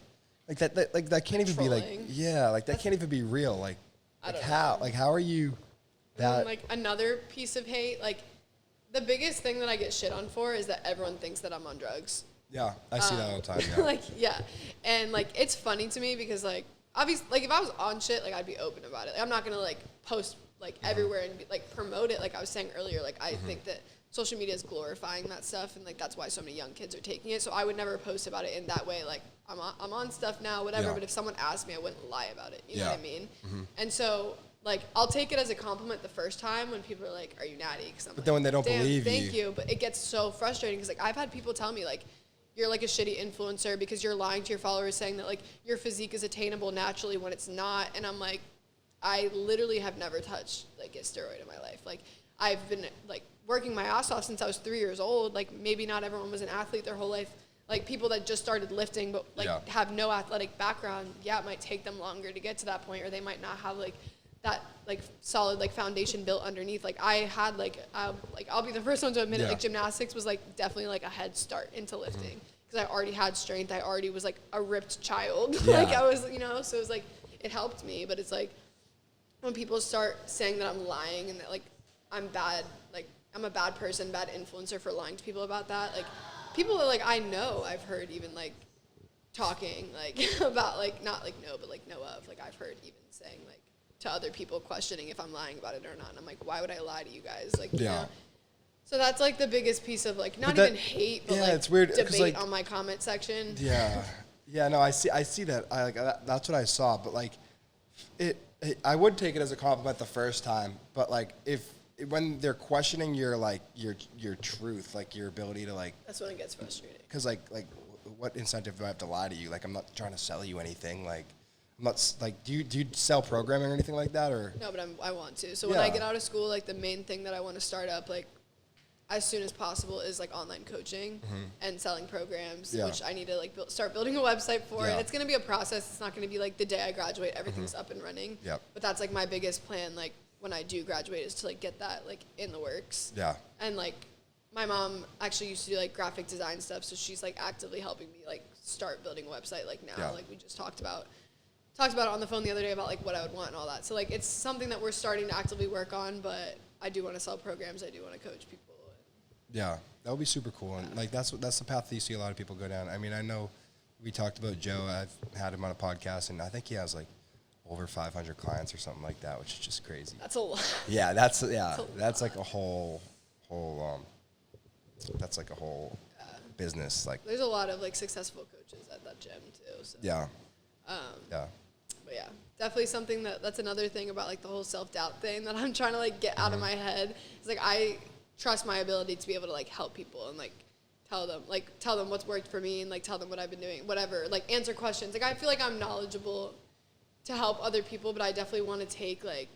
S2: that can't even be like,
S1: Trolling.
S2: yeah, like that can't even be real. Like
S1: don't
S2: how,
S1: know.
S2: like how are you that?
S1: And, like another piece of hate, like the biggest thing that I get shit on for is that everyone thinks that I'm on drugs.
S2: Yeah, I see that all the time. Yeah.
S1: Like yeah, and like it's funny to me because like obviously like if I was on shit, like I'd be open about it. Like, I'm not gonna like post like everywhere and be, like promote it. Like I was saying earlier, like I think that social media is glorifying that stuff, and like that's why so many young kids are taking it. So I would never post about it in that way. Like I'm on stuff now, whatever.
S2: Yeah.
S1: But if someone asked me, I wouldn't lie about it. You know
S2: Yeah.
S1: what I mean? And so. Like, I'll take it as a compliment the first time when people are like, are you natty? Cause I'm
S2: But then when they don't
S1: damn,
S2: believe
S1: thank
S2: you.
S1: you. But it gets so frustrating because, like, I've had people tell me, like, you're, like, a shitty influencer because you're lying to your followers saying that, like, your physique is attainable naturally when it's not. And I'm like, I literally have never touched, like, a steroid in my life. Like, I've been, like, working my ass off since I was 3 years old. Like, maybe not everyone was an athlete their whole life. Like, people that just started lifting but, like,
S2: Yeah.
S1: have no athletic background, yeah, it might take them longer to get to that point, or they might not have, like, that like solid like foundation built underneath. Like I had like I'll be the first one to admit
S2: Yeah.
S1: it. Like gymnastics was like definitely like a head start into lifting because I already had strength. I already was like a ripped child.
S2: Yeah.
S1: Like I was, so it was like it helped me. But it's like when people start saying that I'm lying and that like I'm bad, like I'm a bad person, bad influencer for lying to people about that. Like people that like I know I've heard even like talking like about like not like no but like know of like I've heard even saying like to other people questioning if I'm lying about it or not. And I'm like, why would I lie to you guys? Like, you
S2: Yeah.
S1: know? So that's like the biggest piece of like, not
S2: But that-
S1: even hate, but
S2: yeah,
S1: like
S2: it's weird, 'cause,
S1: debate
S2: like-
S1: on my comment section.
S2: Yeah, yeah. No, I see that. That's what I saw. But like, I would take it as a compliment the first time. But like, when they're questioning your like your truth, like your ability to like,
S1: That's when it gets frustrating.
S2: because like what incentive do I have to lie to you? Like, I'm not trying to sell you anything. Like, I'm not like, do you sell programming or anything like that or?
S1: No, but I want to. So when I
S2: Yeah.
S1: get out of school, like the main thing that I want to start up like as soon as possible is like online coaching and selling programs,
S2: Yeah.
S1: which I need to like start building a website for.
S2: Yeah.
S1: And it's going to be a process. It's not going to be like the day I graduate, everything's up and running.
S2: Yep.
S1: But that's like my biggest plan. Like when I do graduate is to like get that like in the works.
S2: Yeah.
S1: And like my mom actually used to do like graphic design stuff, so she's like actively helping me like start building a website like now,
S2: Yeah.
S1: like we just talked about. talked about it on the phone the other day about like what I would want and all that. So like it's something that we're starting to actively work on, but I do want to sell programs. I do want to coach people.
S2: Yeah, that would be super cool. And like that's the path that you see a lot of people go down. I mean, I know we talked about Joe. I've had him on a podcast, and I think he has like over 500 clients or something like that, which is just crazy.
S1: That's a lot.
S2: Yeah, that's like a whole that's like a whole business. Like
S1: there's a lot of like successful coaches at that gym too. So.
S2: Yeah.
S1: But yeah, definitely something that's another thing about like the whole self-doubt thing that I'm trying to like get out of my head. It's like I trust my ability to be able to like help people and like tell them what's worked for me and like tell them what I've been doing, whatever, like answer questions. Like I feel like I'm knowledgeable to help other people, but I definitely want to take like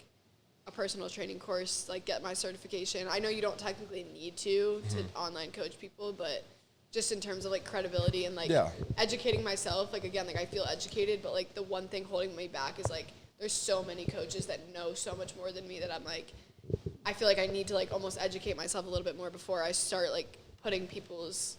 S1: a personal training course, like get my certification. I know you don't technically need to online coach people, but just in terms of like credibility and like educating myself, like again, like I feel educated, but like the one thing holding me back is like there's so many coaches that know so much more than me that I'm like, I feel like I need to like almost educate myself a little bit more before I start like putting people's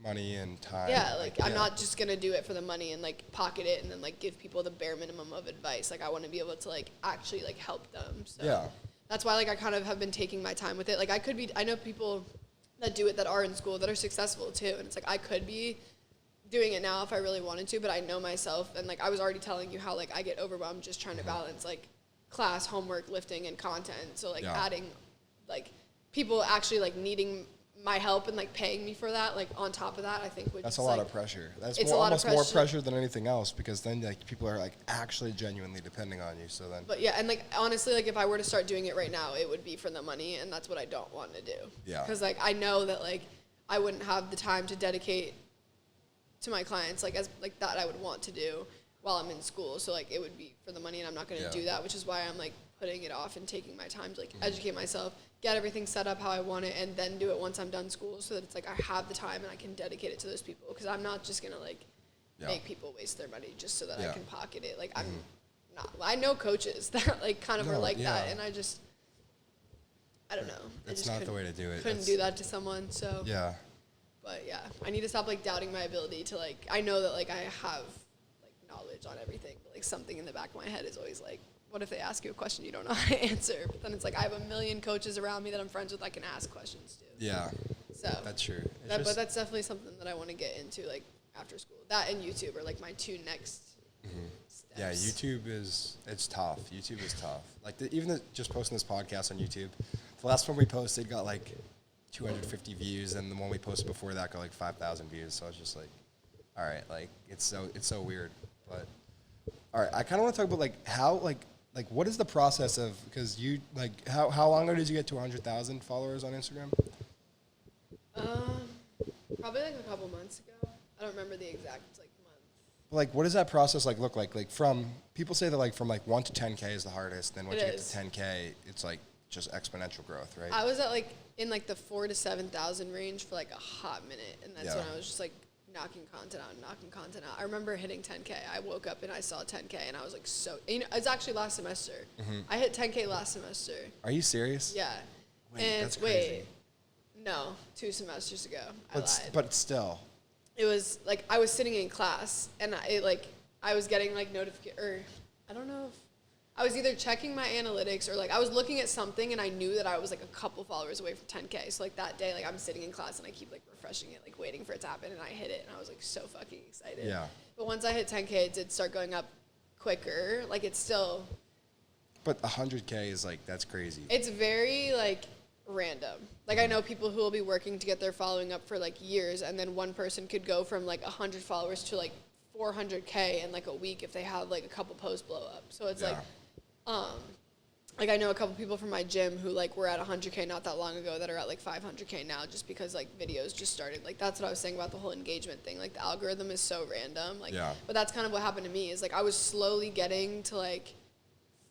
S2: money and time.
S1: Yeah, like I'm not just gonna do it for the money and like pocket it and then like give people the bare minimum of advice. Like I want to be able to like actually like help them. So that's why like I kind of have been taking my time with it. Like I know people that do it that are in school that are successful too, and it's like I could be doing it now if I really wanted to, but I know myself, and like I was already telling you how like I get overwhelmed just trying to balance like class, homework, lifting, and content. So like adding like people actually like needing my help and like paying me for that, like on top of that, I think
S2: that's a lot of pressure. That's almost more pressure than anything else, because then like people are like actually genuinely depending on you. So then,
S1: but yeah, and like honestly, like if I were to start doing it right now, it would be for the money, and that's what I don't want to do.
S2: Yeah.
S1: Because like I know that like I wouldn't have the time to dedicate to my clients like as like that I would want to do while I'm in school. So like it would be for the money, and I'm not going to do that, which is why I'm like putting it off and taking my time to like educate myself, get everything set up how I want it, and then do it once I'm done school, so that it's like I have the time and I can dedicate it to those people, because I'm not just gonna like make people waste their money just so that I can pocket it. Like I'm not. I know coaches that like kind of are like that, and I don't know.
S2: It's not the way to do it.
S1: Couldn't do that to someone. So but yeah, I need to stop like doubting my ability to like. I know that like I have like knowledge on everything, but like something in the back of my head is always like, what if they ask you a question you don't know how to answer? But then it's like I have a million coaches around me that I'm friends with I can ask questions to.
S2: Yeah.
S1: So
S2: that's true.
S1: But that's definitely something that I want to get into like after school. That and YouTube are like my two next steps.
S2: Yeah, YouTube it's tough. YouTube is tough. Like even just posting this podcast on YouTube, the last one we posted got like 250 views, and the one we posted before that got like 5,000 views. So I was just like, all right, like it's so weird. But all right, I kind of want to talk about like how like what is the process of, because you like how long ago did you get to 100,000 followers on Instagram?
S1: Probably like a couple months ago. I don't remember the exact like month.
S2: Like what does that process like look like? Like from people say that like from like 1 to 10K is the hardest. Then once you get to 10K, it's like just exponential growth, right?
S1: I was at like in like the 4,000 to 7,000 range for like a hot minute, and that's when I was just like knocking content out. I remember hitting 10K. I woke up and I saw 10K, and I was like it's actually last semester. I hit 10K last semester.
S2: Are you serious?
S1: Yeah.
S2: That's crazy.
S1: No, 2 semesters ago. I lied.
S2: But still.
S1: It was like I was sitting in class, and I was getting like I don't know if I was either checking my analytics or like I was looking at something, and I knew that I was like a couple followers away from 10K. So like that day, like I'm sitting in class and I keep like refreshing it, like waiting for it to happen, and I hit it, and I was like so fucking excited.
S2: Yeah.
S1: But once I hit 10K, it did start going up quicker. Like it's still.
S2: But 100K is like, that's crazy.
S1: It's very like random. Like I know people who will be working to get their following up for like years, and then one person could go from like 100 followers to like 400K in like a week if they have like a couple posts blow up. So it's like I know a couple people from my gym who like were at 100K not that long ago that are at like 500K now, just because like videos just started. Like that's what I was saying about the whole engagement thing. Like the algorithm is so random. Like but that's kind of what happened to me, is like I was slowly getting to like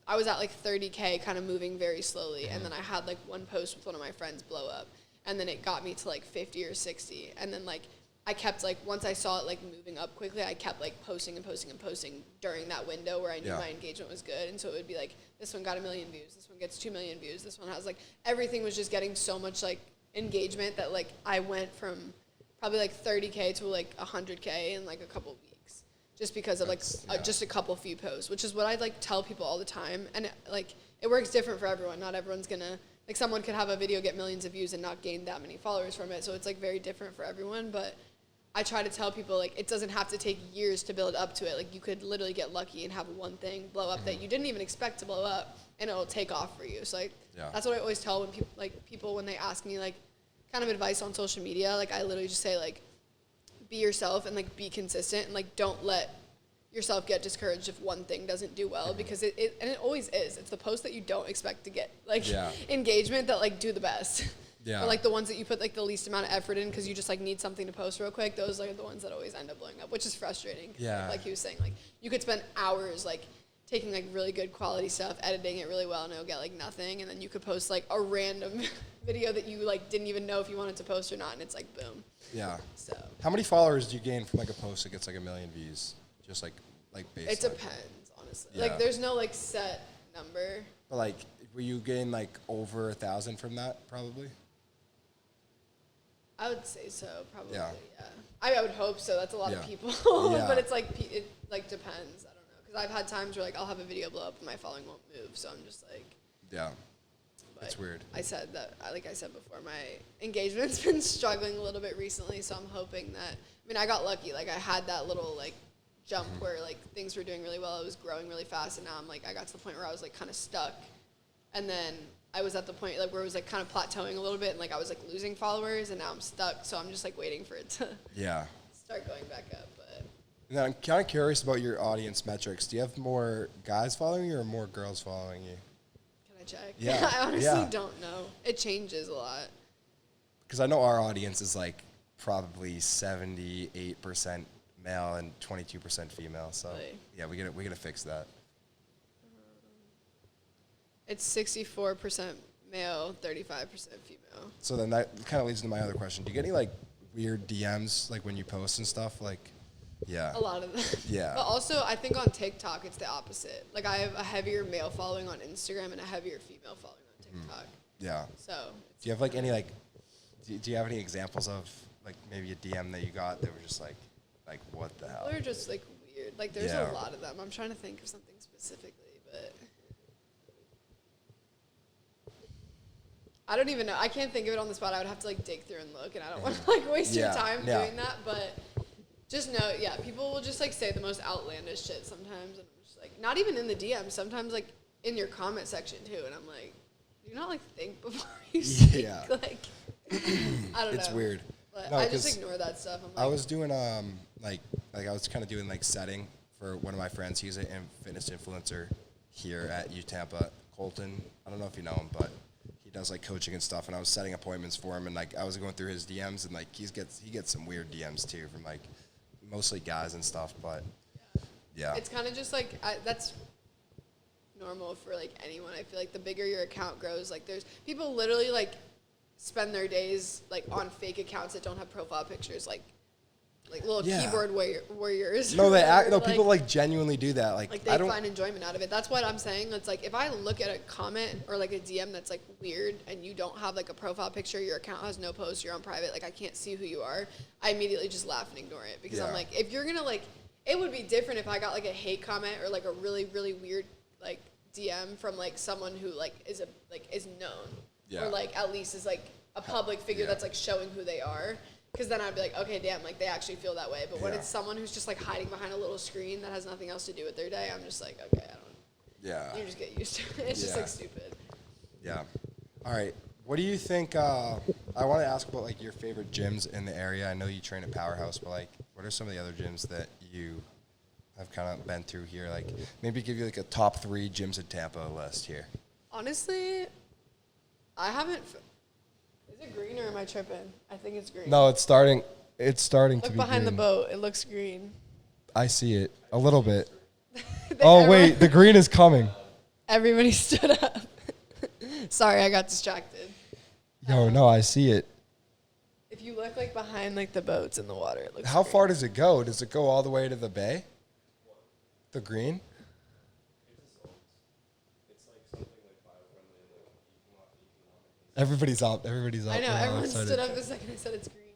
S1: I was at like 30K, kind of moving very slowly, and then I had like one post with one of my friends blow up, and then it got me to like 50 or 60, and then like I kept like, once I saw it like moving up quickly, I kept like posting during that window where I knew my engagement was good, and so it would be like, this one got 1 million views, this one gets 2 million views, this one has like, everything was just getting so much like engagement that like I went from probably like 30K to like 100K in like a couple weeks. just because of just a couple few posts, which is what I like tell people all the time. And it works different for everyone. Not everyone's gonna, like, someone could have a video get millions of views and not gain that many followers from it. So it's like very different for everyone. But I try to tell people, like, it doesn't have to take years to build up to it. Like, you could literally get lucky and have one thing blow up that you didn't even expect to blow up, and it'll take off for you. So like, that's what I always tell when people when they ask me like kind of advice on social media. Like, I literally just say, like, be yourself and like be consistent, and like don't let yourself get discouraged if one thing doesn't do well, because it always is. It's the posts that you don't expect to get engagement that like do the best. Yeah. Or like the ones that you put like the least amount of effort in because you just like need something to post real quick. Those are the ones that always end up blowing up, which is frustrating. Yeah. Like he was saying, like you could spend hours like taking like really good quality stuff, editing it really well, and it'll get like nothing. And then you could post like a random video that you like didn't even know if you wanted to post or not, and it's like boom.
S2: Yeah.
S1: So
S2: how many followers do you gain from like a post that gets like 1 million views? Just like based.
S1: It depends, honestly. Yeah. Like there's no like set number.
S2: But like, will you gain like over 1,000 from that probably?
S1: I would say so, probably. Yeah. I would hope so. That's a lot of people. But it's like it like depends. I don't know, because I've had times where like I'll have a video blow up and my following won't move, so I'm just like.
S2: Yeah. It's weird.
S1: I said that, like I said before, my engagement's been struggling a little bit recently, so I'm hoping that. I mean, I got lucky. Like I had that little like jump where like things were doing really well. It was growing really fast, and now I'm like I got to the point where I was like kind of stuck, and then I was at the point like where it was like kind of plateauing a little bit, and like I was like losing followers, and now I'm stuck. So I'm just like waiting for it to start going back up. But
S2: now I'm kind of curious about your audience metrics. Do you have more guys following you or more girls following you?
S1: Can I check?
S2: Yeah,
S1: I honestly don't know. It changes a lot.
S2: Because I know our audience is like probably 78% male and 22% female. So yeah, we gotta fix that.
S1: It's 64% male, 35% female.
S2: So then that kind of leads into my other question. Do you get any like weird DMs like when you post and stuff? Like, yeah.
S1: A lot of them.
S2: Yeah.
S1: But also, I think on TikTok it's the opposite. Like I have a heavier male following on Instagram and a heavier female following on TikTok.
S2: Yeah.
S1: So.
S2: Do you have like any like? Do you have any examples of like maybe a DM that you got that were just like what the hell?
S1: They're just like weird. Like there's a lot of them. I'm trying to think of something specifically, but. I don't even know. I can't think of it on the spot. I would have to like dig through and look, and I don't want to like waste your time doing that. But just know, people will just like say the most outlandish shit sometimes, and I'm just like, not even in the DM. Sometimes like in your comment section too, and I'm like, do you not like think before you speak?
S2: Yeah.
S1: Like, I don't know.
S2: It's weird.
S1: But I just ignore that stuff. I'm like,
S2: I was doing like I was kind of doing like setting for one of my friends. He's a fitness influencer here at U Tampa, Colton. I don't know if you know him, but he does like coaching and stuff, and I was setting appointments for him, and like I was going through his DMs, and like he gets some weird DMs too from like mostly guys and stuff, but yeah. It's
S1: kind of just like that's normal for like anyone. I feel like the bigger your account grows, like there's people literally like spend their days like on fake accounts that don't have profile pictures, like little keyboard warriors.
S2: No, they act. No, people like genuinely do that. Like
S1: they find enjoyment out of it. That's what I'm saying. It's like if I look at a comment or like a DM that's like weird, and you don't have like a profile picture, your account has no posts, you're on private, like I can't see who you are. I immediately just laugh and ignore it, because I'm like, if you're gonna like, it would be different if I got like a hate comment or like a really really weird like DM from like someone who like is known, or like at least is like a public figure that's like showing who they are. Because then I'd be like, okay, damn, like they actually feel that way. But when it's someone who's just like hiding behind a little screen that has nothing else to do with their day, I'm just like, okay, I don't. Yeah. You just get used to it. It's just like stupid.
S2: Yeah. All right. What do you think? I want to ask about like your favorite gyms in the area. I know you train at Powerhouse, but like, what are some of the other gyms that you have kind of been through here? Like, maybe give you like a top 3 gyms in Tampa list here.
S1: Honestly, I haven't. Is it green or am I tripping? I think it's green.
S2: No, it's starting to be
S1: Look behind the boat. It looks green.
S2: I see it a little bit. Oh, wait. The green is coming.
S1: Everybody stood up. Sorry, I got distracted.
S2: Yo, no, I see it.
S1: If you look like behind like the boats in the water, it looks
S2: How
S1: green.
S2: far does it go? Does it go all the way to the bay? The green? Everybody's up.
S1: I know. Everyone stood up the second I said it's green.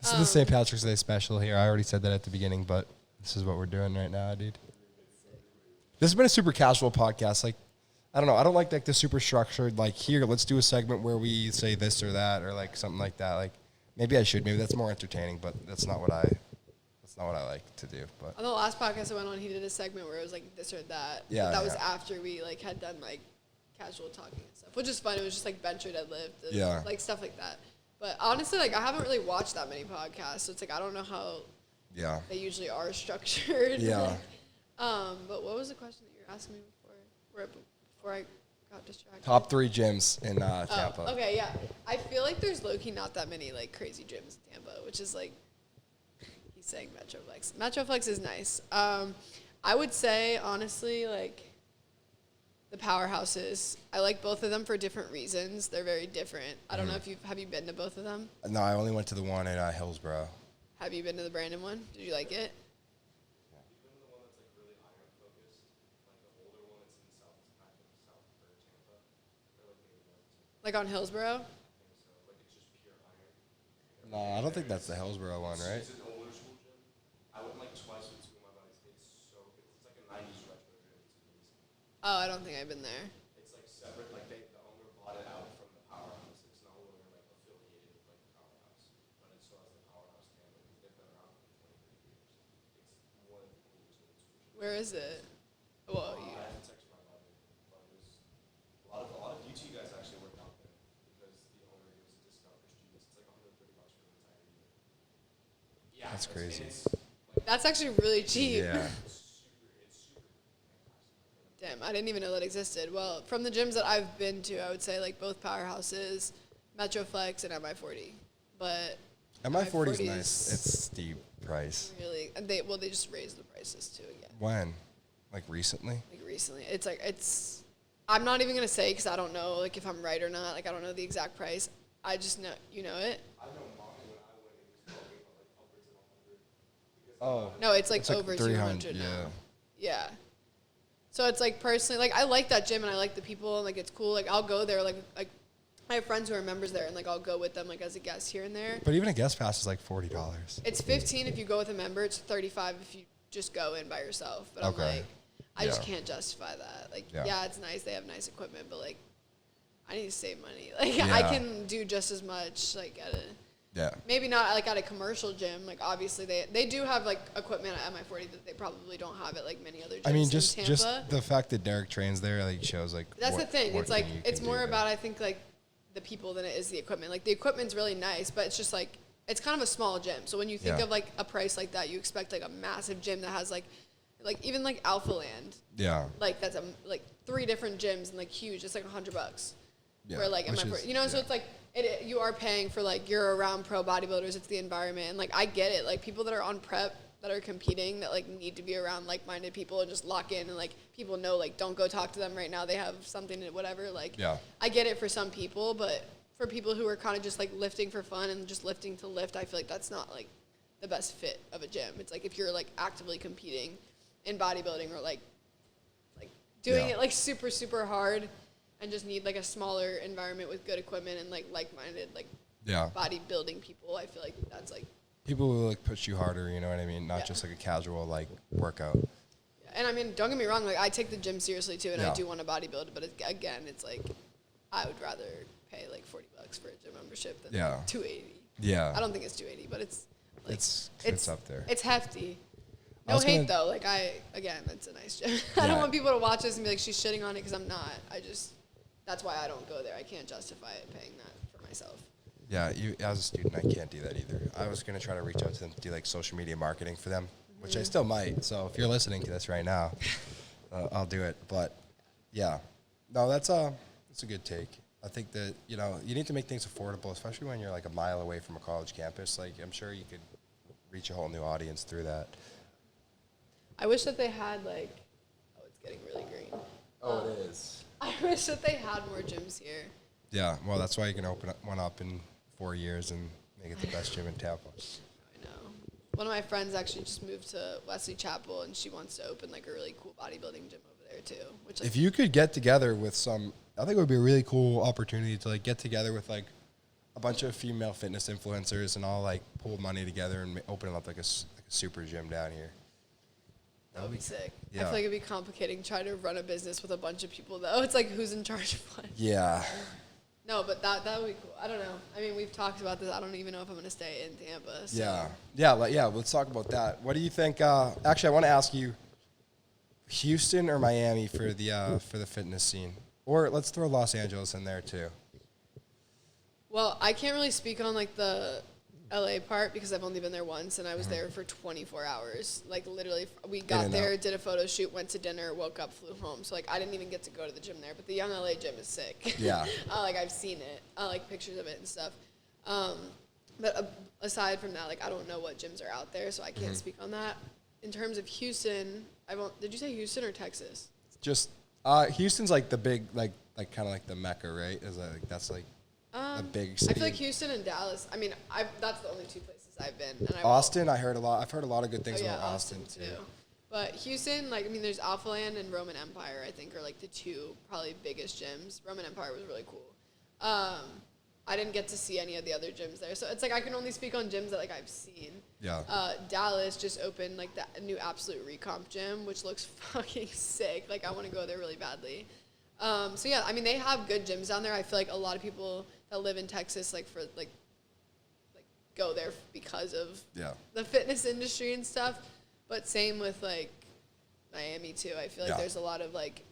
S2: This is the St. Patrick's Day special here. I already said that at the beginning, but This is what we're doing right now, dude. This has been a super casual podcast. Like, I don't know. I don't like the super structured, like, here, let's do a segment where we say this or that or like something like that. Like, maybe I should. Maybe that's more entertaining, but that's not what I like to do. But
S1: On the last podcast I went on, he did a segment where it was like this or that.
S2: Yeah,
S1: But that was
S2: yeah.
S1: after we like had done like casual talking and stuff, which is fun. It was just like bench or deadlift, and,
S2: Yeah.
S1: like stuff like that. But honestly, like I haven't really watched that many podcasts, so it's like I don't know how
S2: yeah.
S1: they usually are structured.
S2: Yeah.
S1: But what was the question that you were asking me before I got distracted?
S2: Top 3 gyms in Tampa.
S1: Oh, okay, yeah. I feel like there's low-key not that many like crazy gyms in Tampa, which is like he's saying Metroflex. Metroflex is nice. I would say honestly like the powerhouses. I like both of them for different reasons. They're very different. I don't know if have you been to both of them?
S2: No, I only went to the one in Hillsborough.
S1: Have you been to the Brandon one? Did you like it? Like on Hillsborough?
S2: No, I don't think that's the Hillsborough one, right?
S3: It's an older school gym. I went like twice with two of my buddies. It's so good. It's like a 90s retro gym. It's amazing.
S1: Oh, I don't think I've been there.
S3: It's like separate. Like the owner bought it out from the powerhouse. It's no longer like affiliated with like the powerhouse, but it still has the powerhouse name. They've been around for 20, 30 years. It's one of the coolest old school gyms.
S1: Where is it? Well, you,
S3: I have to text my buddy, but it was a lot of UT guys actually worked out there because the owner gives a discount for students. It's like $130 for the entire year. Yeah,
S2: That's crazy.
S1: that's actually really cheap.
S2: Yeah.
S1: Damn, I didn't even know that existed. Well, from the gyms that I've been to, I would say like both powerhouses, Metroflex and MI40. But
S2: MI40 is
S1: MI40
S2: nice. It's steep price.
S1: really, and they just raised the prices too again.
S2: When? Like recently?
S1: Like recently, it's. I'm not even gonna say because I don't know like if I'm right or not. Like I don't know the exact price. I just know you know it.
S3: I know mine when I went, it was talking about like upwards of 100.
S2: Oh.
S1: No, it's like
S2: It's like
S1: over
S2: 300,
S1: 200
S2: yeah.
S1: now. Yeah. So it's like personally, like I like that gym and I like the people and like it's cool. Like I'll go there, like I have friends who are members there and like I'll go with them like as a guest here and there.
S2: But even a guest pass is like $40.
S1: It's 15 if you go with a member. It's 35 if you just go in by yourself. But
S2: Okay.
S1: I'm like, I just
S2: Yeah.
S1: can't justify that. Like,
S2: Yeah.
S1: yeah, it's nice. They have nice equipment, but like, I need to save money. Like,
S2: Yeah.
S1: I can do just as much like at a
S2: Yeah.
S1: maybe not like at a commercial gym. Like obviously they do have like equipment at MI40 that they probably don't have at like many other gyms
S2: I mean,
S1: in
S2: just
S1: Tampa.
S2: the fact that Derek trains there, like, shows like.
S1: That's the thing.
S2: what
S1: It's like
S2: you
S1: it's
S2: can
S1: more
S2: do
S1: about
S2: there.
S1: I think like the people than it is the equipment. Like the equipment's really nice, but it's just like it's kind of a small gym. So when you think
S2: Yeah.
S1: of like a price like that, you expect like a massive gym that has like even like Alpha Land.
S2: Yeah.
S1: Like that's like 3 different gyms and like huge. It's like $100.
S2: Yeah,
S1: Where like
S2: which
S1: so
S2: is-
S1: it's like you are paying for like you're around pro bodybuilders. It's the environment and like I get it. Like people that are on prep that are competing that like need to be around like-minded people and just lock in and like people know like don't go talk to them right now. They have something to whatever. Like
S2: Yeah.
S1: I get it for some people, but for people who are kind of just like lifting for fun and just lifting to lift, I feel like that's not like the best fit of a gym. It's like if you're like actively competing in bodybuilding or like doing
S2: Yeah.
S1: it like super super hard and just need like a smaller environment with good equipment and like-minded like
S2: Yeah.
S1: bodybuilding people. I feel like that's like
S2: People who like push you harder, you know what I mean? Not
S1: Yeah.
S2: just like a casual like workout.
S1: and I mean don't get me wrong, like I take the gym seriously too and
S2: Yeah.
S1: I do want to bodybuild, but again it's like I would rather pay like $40 for a gym membership than
S2: Yeah.
S1: like $280.
S2: Yeah.
S1: I don't think it's $280, but it's like
S2: It's up there.
S1: It's hefty.
S2: I
S1: No
S2: was
S1: hate
S2: gonna-
S1: though. Like again, it's a nice gym. I
S2: Yeah.
S1: don't want people to watch this and be like, she's shitting on it because I'm not. That's why I don't go there. I can't justify it paying that for myself.
S2: Yeah, you as a student, I can't do that either. I was gonna try to reach out to them to do like social media marketing for them, which I still might. So if you're listening to this right now, I'll do it. But yeah, no, that's a good take. I think that you need to make things affordable, especially when you're like a mile away from a college campus. Like I'm sure you could reach a whole new audience through that.
S1: I wish that they had like. Oh, it's getting really green.
S2: Oh, it is.
S1: I wish that they had more gyms here.
S2: Yeah, well, that's why you can open one up in 4 years and make it the best gym in Tampa.
S1: I know. One of my friends actually just moved to Wesley Chapel, and she wants to open like a really cool bodybuilding gym over there too. Which like,
S2: If you could get together with I think it would be a really cool opportunity to like get together with like a bunch of female fitness influencers and all like pool money together and open up like a super gym down here.
S1: That would be sick. I
S2: Yeah.
S1: feel like it'd be complicating trying to run a business with a bunch of people, though. It's like, who's in charge of what?
S2: Yeah.
S1: No, but that would be cool. I don't know. I mean, we've talked about this. I don't even know if I'm going to stay in Tampa. So.
S2: Yeah. Let's talk about that. What do you think? Actually, I want to ask you, Houston or Miami for the fitness scene, or let's throw Los Angeles in there too.
S1: Well, I can't really speak on like the LA part because I've only been there once, and I was there for 24 hours. Like literally, we got there, did a photo shoot, went to dinner, woke up, flew home. So like, I didn't even get to go to the gym there. But the Young LA gym is sick.
S2: Yeah.
S1: Like I've seen it, like pictures of it and stuff. But aside from that, like I don't know what gyms are out there, so I can't speak on that. In terms of Houston, did you say Houston or Texas?
S2: Just Houston's like the big like kind of like the Mecca, right? Is that like that's like a big city?
S1: I feel like Houston and Dallas. I mean, that's the only two places I've been. And
S2: Austin, I've heard a lot of good things about Austin too.
S1: But Houston, like I mean, there's Alpha Land and Roman Empire. I think are like the two probably biggest gyms. Roman Empire was really cool. I didn't get to see any of the other gyms there, so it's like I can only speak on gyms that like I've seen.
S2: Yeah.
S1: Dallas just opened like the new Absolute Recomp gym, which looks fucking sick. Like I want to go there really badly. So yeah, I mean they have good gyms down there. I feel like a lot of people that live in Texas like go there because of the fitness industry and stuff. But same with like Miami too. I feel like there's a lot of like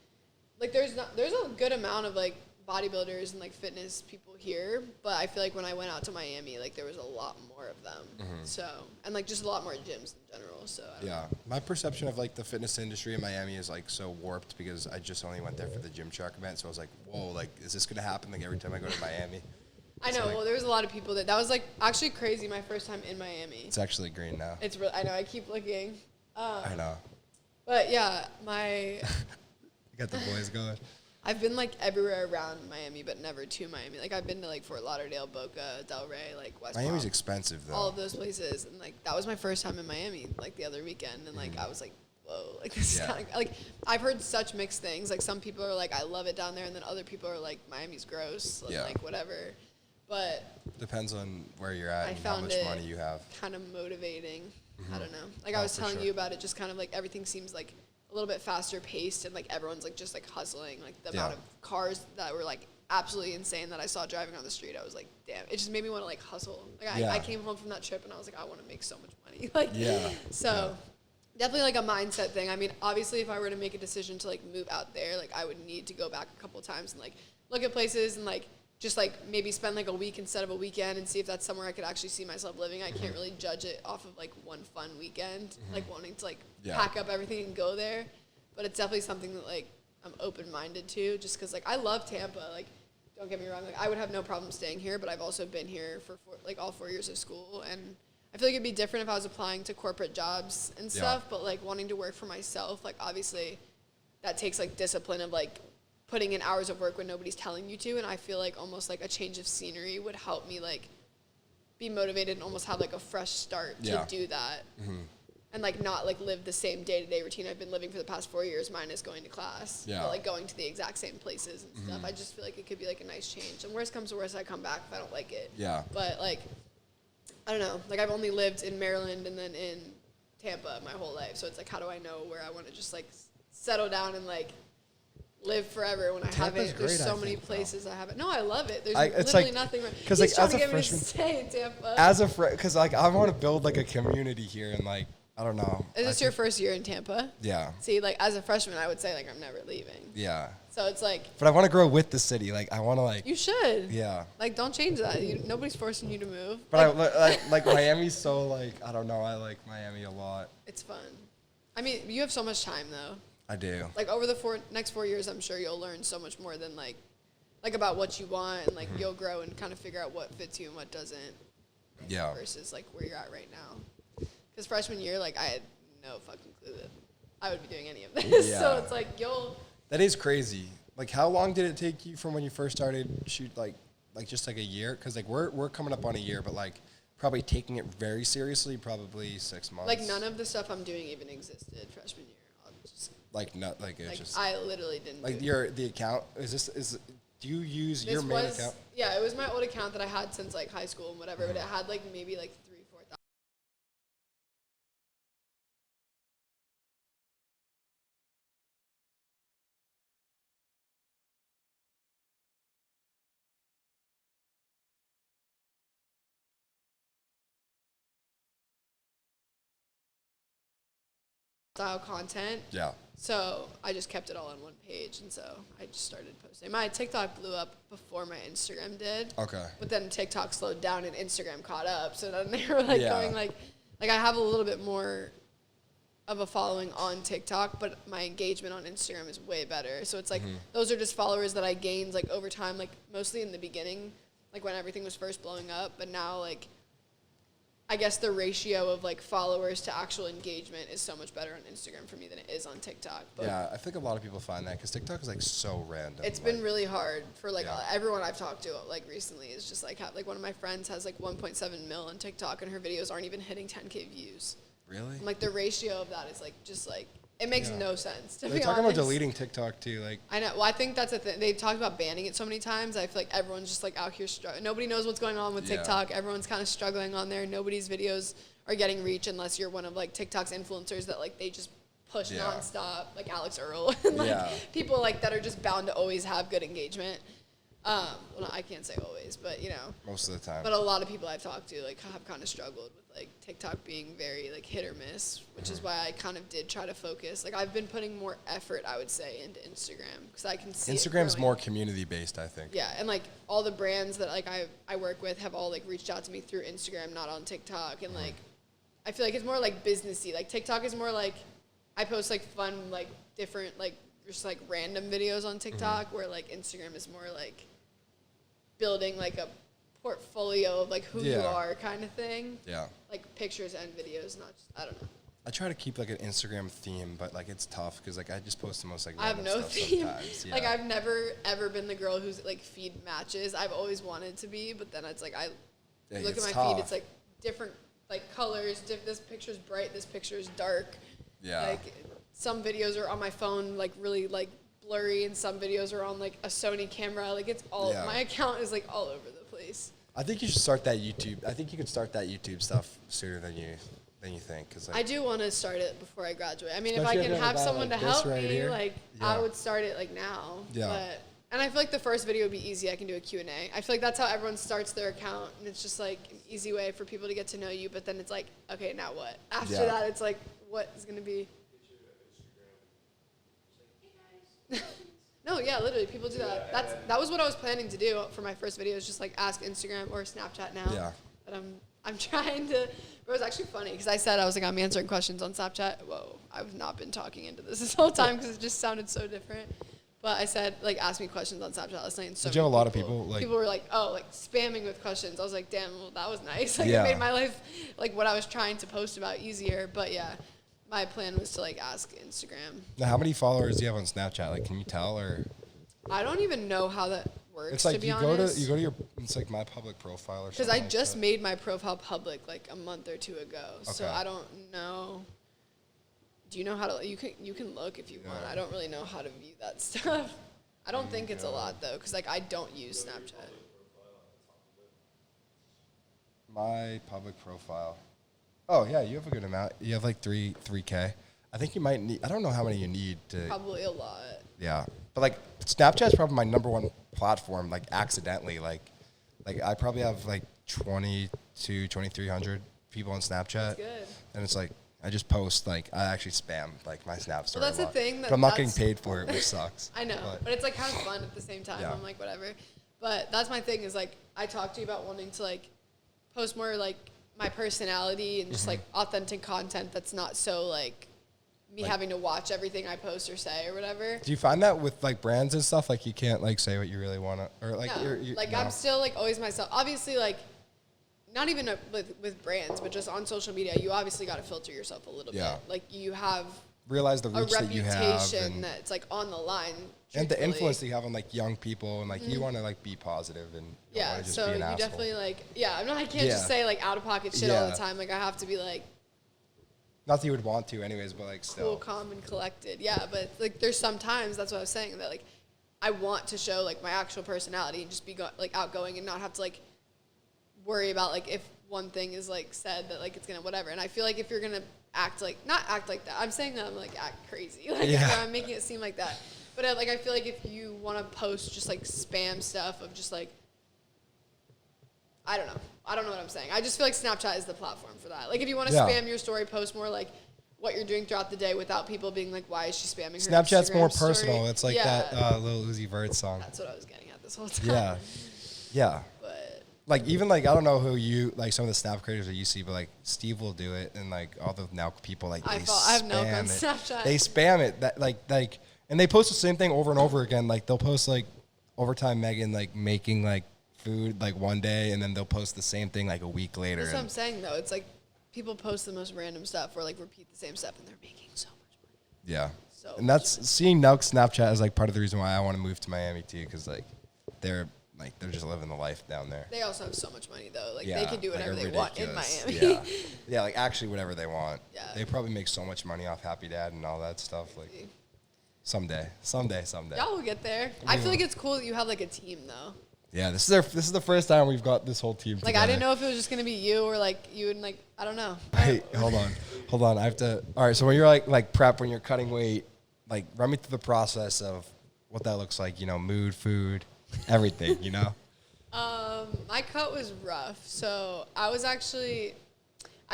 S1: there's a good amount of like bodybuilders and like fitness people here, but I feel like when I went out to Miami, like there was a lot more of them. So, and like just a lot more gyms in general. So I don't know.
S2: My perception of like the fitness industry in Miami is like so warped because I just only went there for the Gymshark event. So I was like, whoa, like is this gonna happen like every time I go to Miami?
S1: I know. Well, there was a lot of people that was like actually crazy. My first time in Miami.
S2: It's actually green now.
S1: It's real. I know. I keep looking.
S2: I know.
S1: But yeah,
S2: You got the boys going.
S1: I've been like everywhere around Miami, but never to Miami. Like I've been to like Fort Lauderdale, Boca, Delray, like West
S2: Miami's
S1: Palm,
S2: expensive though.
S1: all of those places, and like that was my first time in Miami, like the other weekend, and like I was like, whoa, like this is kind of like I've heard such mixed things. Like some people are like, I love it down there, and then other people are like, Miami's gross, and like whatever. But
S2: depends on where you're at and how much money you have.
S1: Kind of motivating. I don't know. Like I was telling you about it, just kind of like everything seems like a little bit faster paced, and like everyone's like just like hustling. Like the amount of cars that were like absolutely insane that I saw driving on the street, I was like, damn. It just made me want to like hustle. Like I came home from that trip and I was like, I want to make so much money. Like so definitely like a mindset thing. I mean, obviously if I were to make a decision to like move out there, like I would need to go back a couple times and like look at places and like just like maybe spend like a week instead of a weekend and see if that's somewhere I could actually see myself living. I can't really judge it off of like one fun weekend, like wanting to like pack up everything and go there. But it's definitely something that like I'm open-minded to, just because like I love Tampa. Like don't get me wrong, like I would have no problem staying here, but I've also been here for like all 4 years of school, and I feel like it'd be different if I was applying to corporate jobs and stuff. But like wanting to work for myself, like obviously that takes like discipline of like putting in hours of work when nobody's telling you to, and I feel like almost like a change of scenery would help me like be motivated and almost have like a fresh start to do that. And like not like live the same day-to-day routine I've been living for the past 4 years, minus going to class, but like going to the exact same places and stuff. I just feel like it could be like a nice change, and worst comes to worst, I come back if I don't like it. But like I don't know, like I've only lived in Maryland and then in Tampa my whole life, so it's like how do I know where I want to just like settle down and like live forever when I haven't. There's so many places I haven't. No, I love it. There's literally nothing. Because
S2: like
S1: as a freshman, stay in Tampa.
S2: Because like I want to build like a community here, and like I don't know.
S1: Is this your first year in Tampa?
S2: Yeah.
S1: See, like as a freshman, I would say like I'm never leaving.
S2: Yeah.
S1: So it's like.
S2: But I want to grow with the city. Like I want to like.
S1: You should.
S2: Yeah.
S1: Like don't change that. Nobody's forcing you to move.
S2: But like Miami's so like I don't know. I like Miami a lot.
S1: It's fun. I mean, you have so much time though.
S2: I do.
S1: Like over the next 4 years, I'm sure you'll learn so much more than like about what you want, and like you'll grow and kind of figure out what fits you and what doesn't.
S2: Yeah.
S1: Versus like where you're at right now. Because freshman year, like I had no fucking clue that I would be doing any of this.
S2: Yeah.
S1: So it's like
S2: That is crazy. Like how long did it take you from when you first started shoot like just like a year? Because like we're coming up on a year, but like probably taking it very seriously, probably 6 months.
S1: Like none of the stuff I'm doing even existed freshman year. I'll just
S2: like not like it's
S1: like
S2: just
S1: I literally didn't.
S2: Like the account do you use
S1: this
S2: your main
S1: was,
S2: account?
S1: Yeah, it was my old account that I had since like high school and whatever, but it had like maybe like style content.
S2: Yeah.
S1: So I just kept it all on one page, and so I just started posting. My TikTok blew up before my Instagram did.
S2: Okay.
S1: But then TikTok slowed down and Instagram caught up. So then they were like
S2: Yeah.
S1: going like I have a little bit more of a following on TikTok, but my engagement on Instagram is way better. So it's like those are just followers that I gained like over time, like mostly in the beginning, like when everything was first blowing up. But now like I guess the ratio of like followers to actual engagement is so much better on Instagram for me than it is on TikTok. But
S2: Yeah, I think a lot of people find that because TikTok is like so random.
S1: it's been really hard for like
S2: Yeah.
S1: everyone I've talked to like recently is just like like one of my friends has like 1.7 mil on TikTok and her videos aren't even hitting 10K views.
S2: Really?
S1: I'm like the ratio of that is like just like it makes
S2: Yeah.
S1: no sense to
S2: They're
S1: be
S2: talking
S1: honest.
S2: about deleting TikTok too. Like,
S1: I know. Well, I think that's a thing. They've talked about banning it so many times. I feel like everyone's just like out here struggling. Nobody knows what's going on with
S2: Yeah.
S1: TikTok. Everyone's kind of struggling on there. Nobody's videos are getting reach unless you're one of like TikTok's influencers that like they just push
S2: Yeah.
S1: nonstop, like Alex Earl and like
S2: Yeah.
S1: people like that are just bound to always have good engagement. Well, no, I can't say always, but you know.
S2: most of the time.
S1: But a lot of people I've talked to like have kind of struggled with like TikTok being very like hit or miss, which is why I kind of did try to focus. Like I've been putting more effort, I would say, into Instagram because I can see it
S2: Instagram's
S1: growing.
S2: more community based, I think.
S1: Yeah, and like all the brands that like I work with have all like reached out to me through Instagram, not on TikTok, and like I feel like it's more like businessy. Like TikTok is more like I post like fun like different like just like random videos on TikTok, where like Instagram is more like building like a portfolio of like who you
S2: Yeah.
S1: are kind of thing.
S2: Yeah.
S1: Like pictures and videos, not just, I don't know.
S2: I try to keep like an Instagram theme, but like it's tough because like I just post the most like
S1: I have
S2: random
S1: no
S2: stuff
S1: theme.
S2: sometimes. Yeah.
S1: Like I've never ever been the girl who's like feed matches. I've always wanted to be, but then it's like
S2: Yeah,
S1: look at
S2: it's
S1: my
S2: tough.
S1: feed. It's like different like colors. This picture's bright. This picture's dark.
S2: Yeah.
S1: Like some videos are on my phone like really like blurry, and some videos are on like a Sony camera. Like it's all
S2: Yeah.
S1: my account is like all over the place.
S2: I think you should start that YouTube. I think you could start that YouTube stuff sooner than you think. Cause like,
S1: I do want to start it before I graduate. I mean, if I
S2: Especially
S1: can
S2: if you have
S1: have
S2: a guy
S1: someone
S2: like
S1: to
S2: this
S1: help
S2: right
S1: me,
S2: here.
S1: like
S2: Yeah.
S1: I would start it like now.
S2: Yeah.
S1: But and I feel like the first video would be easy. I can do a Q&A. I feel like that's how everyone starts their account, and it's just like an easy way for people to get to know you. But then it's like, okay, now what? After
S2: Yeah.
S1: that, it's like, what is gonna be? No, yeah, literally, people do that. That was what I was planning to do for my first video. Is just like ask Instagram or Snapchat now.
S2: Yeah.
S1: But I'm trying to. But it was actually funny because I said I was like I'm answering questions on Snapchat. Whoa, I've not been talking into this whole time because it just sounded so different. But I said like ask me questions on Snapchat last night. And so
S2: Did you have
S1: many
S2: a lot of people, like-
S1: people were like, oh, like spamming with questions. I was like, damn, well that was nice. Like
S2: Yeah.
S1: it made my life like what I was trying to post about easier. But yeah, my plan was to like ask Instagram.
S2: now, how many followers do you have on Snapchat? Like, can you tell or?
S1: I don't even know how that works.
S2: It's like
S1: to be
S2: you
S1: honest.
S2: go to your. It's like my public profile or something.
S1: Because I
S2: like
S1: just
S2: that.
S1: made my profile public like a month or two ago, so
S2: Okay.
S1: I don't know. Do you know how to? You can look if you want.
S2: Yeah.
S1: I don't really know how to view that stuff. I don't think it's a lot though, because like I don't use Snapchat.
S2: My public profile. Oh yeah, you have a good amount. You have like 3K. I think you might need. I don't know how many you need to.
S1: Probably a lot.
S2: Yeah, but like Snapchat's probably my number one platform. Like accidentally, like I probably have like 2,300 people on Snapchat.
S1: That's good.
S2: And it's like I just post like I actually spam like my Snap story.
S1: that's
S2: a
S1: the
S2: lot.
S1: thing
S2: But
S1: that
S2: I'm not getting
S1: that's-
S2: paid for it, which sucks.
S1: I know, but it's like kind of fun at the same time.
S2: Yeah.
S1: I'm like whatever. But that's my thing is like I talked to you about wanting to like post more like my personality and just like authentic content that's not so like me
S2: Like-
S1: having to watch everything I post or say or whatever.
S2: Do you find that with like brands and stuff, like you can't like say what you really want to, or like
S1: No.
S2: no.
S1: I'm still like always myself. Obviously, like not even with brands, but just on social media, you obviously got to filter yourself a little
S2: Yeah.
S1: bit. Like you have
S2: realize the
S1: a
S2: reach that you have
S1: reputation
S2: and,
S1: that's like on the line.
S2: and the
S1: truthfully.
S2: influence that you have on like young people and like you want to like be positive and don't
S1: Yeah,
S2: wanna just
S1: so
S2: be an
S1: you
S2: asshole.
S1: definitely like I can't
S2: Yeah.
S1: just say like out of pocket shit all
S2: Yeah.
S1: the time. Like I have to be like
S2: Not that you would want to, anyways, but like
S1: cool,
S2: still.
S1: calm, and collected. Yeah, but like there's sometimes that's what I was saying that like I want to show like my actual personality and just be like outgoing and not have to like worry about like if one thing is like said that like it's gonna whatever. And I feel like if you're gonna not act like that. I'm saying that I'm like act crazy. Like
S2: Yeah.
S1: I'm making it seem like that. But like I feel like if you want to post just like spam stuff of just like I don't know what I'm saying. I just feel like Snapchat is the platform for that. Like if you want to
S2: Yeah.
S1: spam your story, post more like what you're doing throughout the day without people being like, why is she spamming her
S2: Snapchat's
S1: Instagram
S2: more
S1: story?
S2: personal. It's like
S1: Yeah.
S2: that Lil Uzi Vert song.
S1: That's what I was getting at this whole time.
S2: Yeah. Yeah.
S1: But
S2: Like, even, like, I don't know who you, like, some of the Snap creators that you see, but, like, Steve will do it, and, like, all the now people, like,
S1: I
S2: they
S1: have no
S2: spam
S1: on
S2: it.
S1: Snapchat.
S2: They spam it. That, like, and they post the same thing over and over again. Like, they'll post, like, Overtime Megan, like, making, like, food, like, one day, and then they'll post the same thing, like, a week later.
S1: that's what I'm
S2: And,
S1: saying, though. It's like people post the most random stuff or, like, repeat the same stuff, and they're making so much money.
S2: yeah.
S1: So
S2: And that's, seeing now Snapchat is, like, part of the reason why I want to move to Miami, too, because, like, they're just living the life down there.
S1: They also have so much money, though. Like,
S2: Yeah,
S1: they can do
S2: like,
S1: whatever
S2: a
S1: they want in
S2: ridiculous-
S1: Miami.
S2: Yeah. Yeah, like actually whatever they want.
S1: Yeah.
S2: They probably make so much money off Happy Dad and all that stuff. Like someday.
S1: Y'all will get there. I feel like it's cool that you have, like, a team, though.
S2: Yeah, this is the first time we've got this whole team
S1: Like,
S2: together.
S1: I didn't know if it was just going to be you or, like, you and, like, I don't know.
S2: Hey, hold on. I have to. All right, so when you're like prep, when you're cutting weight, like run me through the process of what that looks like. You know, mood, food, everything. You know.
S1: My cut was rough. So I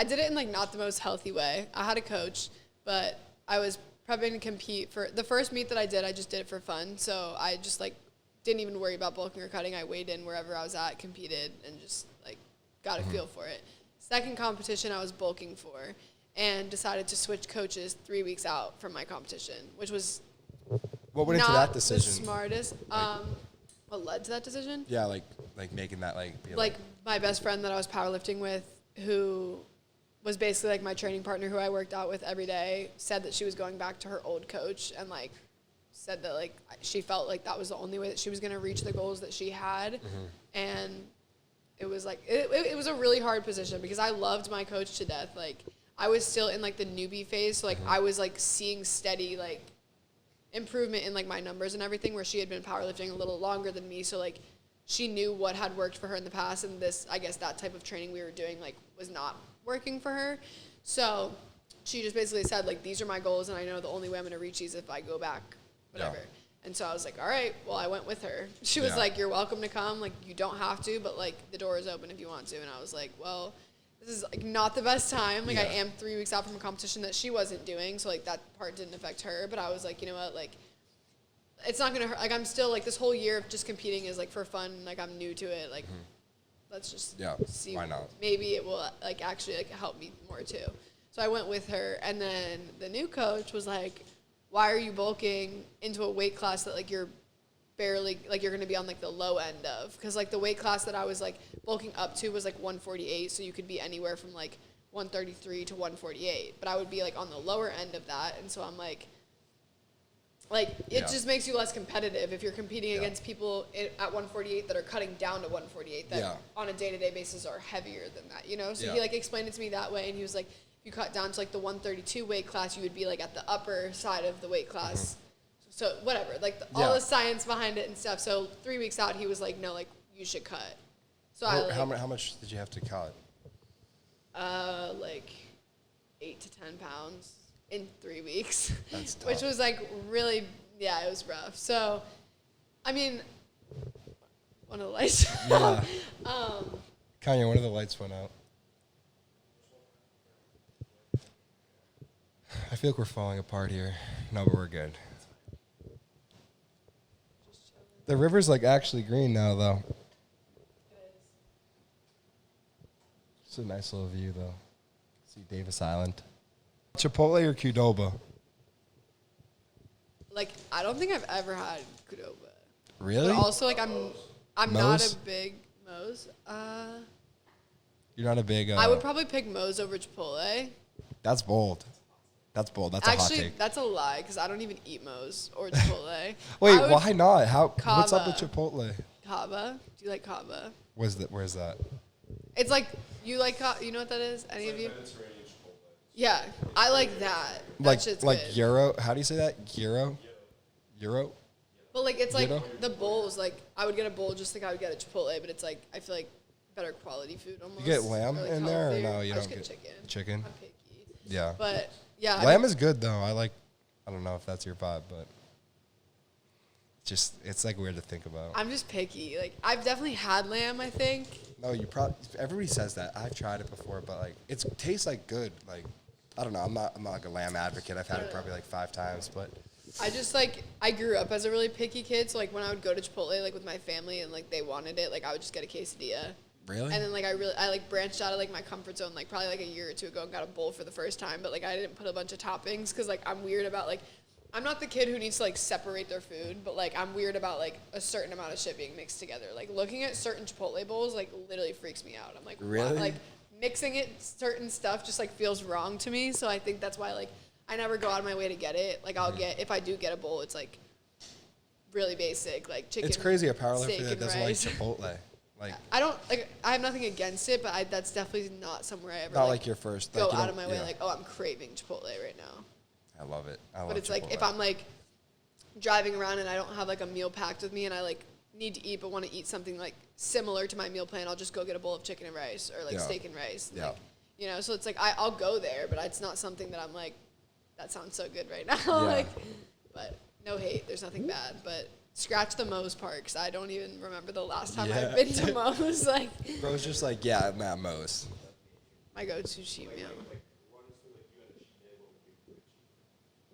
S1: did it in, like, not the most healthy way. I had a coach, but I was prepping to compete for the first meet that I did. I just did it for fun. So I just, like, didn't even worry about bulking or cutting. I weighed in wherever I was at, competed, and just, like, got a feel for it. Second competition I was bulking for, and decided to switch coaches 3 weeks out from my competition, which was
S2: What went
S1: not
S2: into that
S1: the
S2: decision?
S1: smartest. What led to that decision?
S2: Yeah, like making that be
S1: Like, my best friend that I was powerlifting with, who was basically, like, my training partner who I worked out with every day, said that she was going back to her old coach and, like, said that, like, she felt like that was the only way that she was going to reach the goals that she had. And it was, like, it was a really hard position because I loved my coach to death. Like, I was still in, like, the newbie phase. So, like, I was, like, seeing steady, like, improvement in, like, my numbers and everything, where she had been powerlifting a little longer than me. So, like, she knew what had worked for her in the past, and this, I guess, that type of training we were doing, like, was not working for her. So she just basically said, like, these are my goals, and I know the only way I'm going to reach these if I go back, whatever.
S2: Yeah.
S1: And so I was like, all right, well, I went with her. She was
S2: Yeah.
S1: like, you're welcome to come. Like, you don't have to, but, like, the door is open if you want to. And I was like, well, this is, like, not the best time. Like, I
S2: Yeah.
S1: am 3 weeks out from a competition that she wasn't doing, so, like, that part didn't affect her. But I was like, you know what, like, it's not going to hurt. Like, I'm still, like, this whole year of just competing is, like, for fun. Like, I'm new to it. Like, let's just
S2: Yeah,
S1: see.
S2: why not?
S1: Maybe it will, like, actually, like, help me more, too. So I went with her. And then the new coach was like, why are you bulking into a weight class that, like, you're barely, like, you're going to be on, like, the low end of? Because, like, the weight class that I was, like, bulking up to was, like, 148. So you could be anywhere from, like, 133 to 148. But I would be, like, on the lower end of that. And so I'm like, it
S2: Yeah.
S1: just makes you less competitive if you're competing
S2: Yeah.
S1: against people at 148 that are cutting down to 148 that
S2: Yeah.
S1: on a day-to-day basis are heavier than that, you know? So
S2: Yeah.
S1: he, like, explained it to me that way, and he was like, if you cut down to, like, the 132 weight class, you would be, like, at the upper side of the weight class. So whatever, like, all
S2: Yeah.
S1: the science behind it and stuff. So 3 weeks out, he was like, no, like, you should cut. So I, like,
S2: How much did you have to cut?
S1: like 8 to 10 pounds in 3 weeks.
S2: That's tough.
S1: Which was, like, really, yeah, it was rough. So, I mean, one of the lights.
S2: Yeah. Kanye, one of the lights went out. I feel like we're falling apart here. No, but we're good. The river's, like, actually green now, though. It's a nice little view, though. See Davis Island. Chipotle or Qdoba?
S1: Like, I don't think I've ever had Qdoba.
S2: Really?
S1: But also, like, I'm not
S2: Moe's?
S1: a big Moe's.
S2: You're not a big...
S1: I would probably pick Moe's over Chipotle.
S2: That's bold. That's bold. That's a hot
S1: Actually,
S2: take.
S1: that's a lie, because I don't even eat Moe's or Chipotle.
S2: Wait,
S1: I would-
S2: why not? What's up with
S1: Kava.
S2: Chipotle?
S1: Kava. Do you like Kava?
S2: Where's that?
S1: It's like, you like Kava? You know what that is? Any of you?
S3: Mediterranean Chipotle.
S1: Yeah, I like that. That
S2: Like
S1: shit's
S2: like
S1: good.
S2: gyro. How do you say that? Gyro? Euro?
S1: But, like, it's like
S2: You know?
S1: the bowls. Like, I would get a bowl just like I would get a Chipotle, but it's like, I feel like better quality food almost.
S2: You get lamb
S1: or, like,
S2: in there or
S1: healthier.
S2: no? You
S1: I just
S2: don't
S1: get
S2: get
S1: chicken.
S2: chicken?
S1: I'm picky.
S2: Yeah.
S1: But, yeah. I
S2: Lamb
S1: mean,
S2: is good though. I don't know if that's your vibe, but it's like weird to think about.
S1: I'm just picky. Like, I've definitely had lamb, I think.
S2: No, everybody says that. I've tried it before, but like it tastes like good. Like I don't know. I'm not like a lamb advocate. I've had it probably like 5 times, but
S1: I just like I grew up as a really picky kid, so like when I would go to Chipotle like with my family and like they wanted it, like I would just get a quesadilla.
S2: really,
S1: And then like I like branched out of like my comfort zone like probably like a year or two ago and got a bowl for the first time, but like I didn't put a bunch of toppings because like I'm weird about like I'm not the kid who needs to like separate their food, but like I'm weird about like a certain amount of shit being mixed together. Like looking at certain Chipotle bowls like literally freaks me out. I'm like,
S2: really,
S1: what? Like mixing it certain stuff just like feels wrong to me. So I think that's why like I never go out of my way to get it. Like I'll get if I do get a bowl, it's like really basic, like chicken.
S2: it's crazy a
S1: steak
S2: powerlifter that
S1: and
S2: doesn't
S1: rice.
S2: like Chipotle. Like
S1: I don't like. I have nothing against it, but that's definitely not somewhere I ever
S2: not like your first.
S1: go
S2: Like, you
S1: out
S2: don't-
S1: of my way.
S2: yeah.
S1: Like, oh, I'm craving Chipotle right now.
S2: I love it. I love
S1: But it's like if
S2: Chipotle.
S1: I'm like driving around and I don't have like a meal packed with me and I like need to eat but want to eat something like similar to my meal plan, I'll just go get a bowl of chicken and rice or like
S2: Yeah.
S1: steak and rice.
S2: Yeah.
S1: Like, you know, so it's like I'll go there, but it's not something that I'm like, that sounds so good right now.
S2: Yeah.
S1: Like, but no hate, there's nothing bad. But scratch the Moe's part because I don't even remember the last time
S2: Yeah.
S1: I've been to Moe's. Like,
S2: Bro's just like, yeah, I'm at Moe's.
S1: my go-to cheat meal.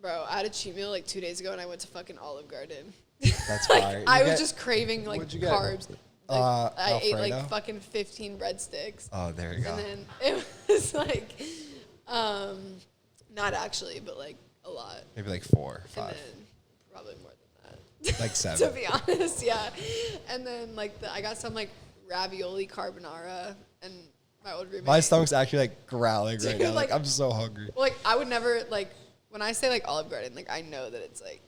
S1: Bro, I had a cheat meal like 2 days ago and I went to fucking Olive Garden.
S2: That's
S1: Like,
S2: fire.
S1: I
S2: You
S1: was
S2: get-
S1: just craving like
S2: what'd you get?
S1: carbs. Like, I ate
S2: Alfredo?
S1: like fucking 15 breadsticks.
S2: Oh, there you go.
S1: And then it was like, not actually, but like a lot.
S2: Maybe like 4 or
S1: And
S2: 5.
S1: then probably more than that.
S2: Like 7.
S1: To be honest, yeah. And then like I got some like ravioli carbonara and my old roommate.
S2: My stomach's actually like growling right
S1: Dude,
S2: now. Like,
S1: like-
S2: I'm so hungry.
S1: Well, like I would never like when I say like Olive Garden, like I know that it's like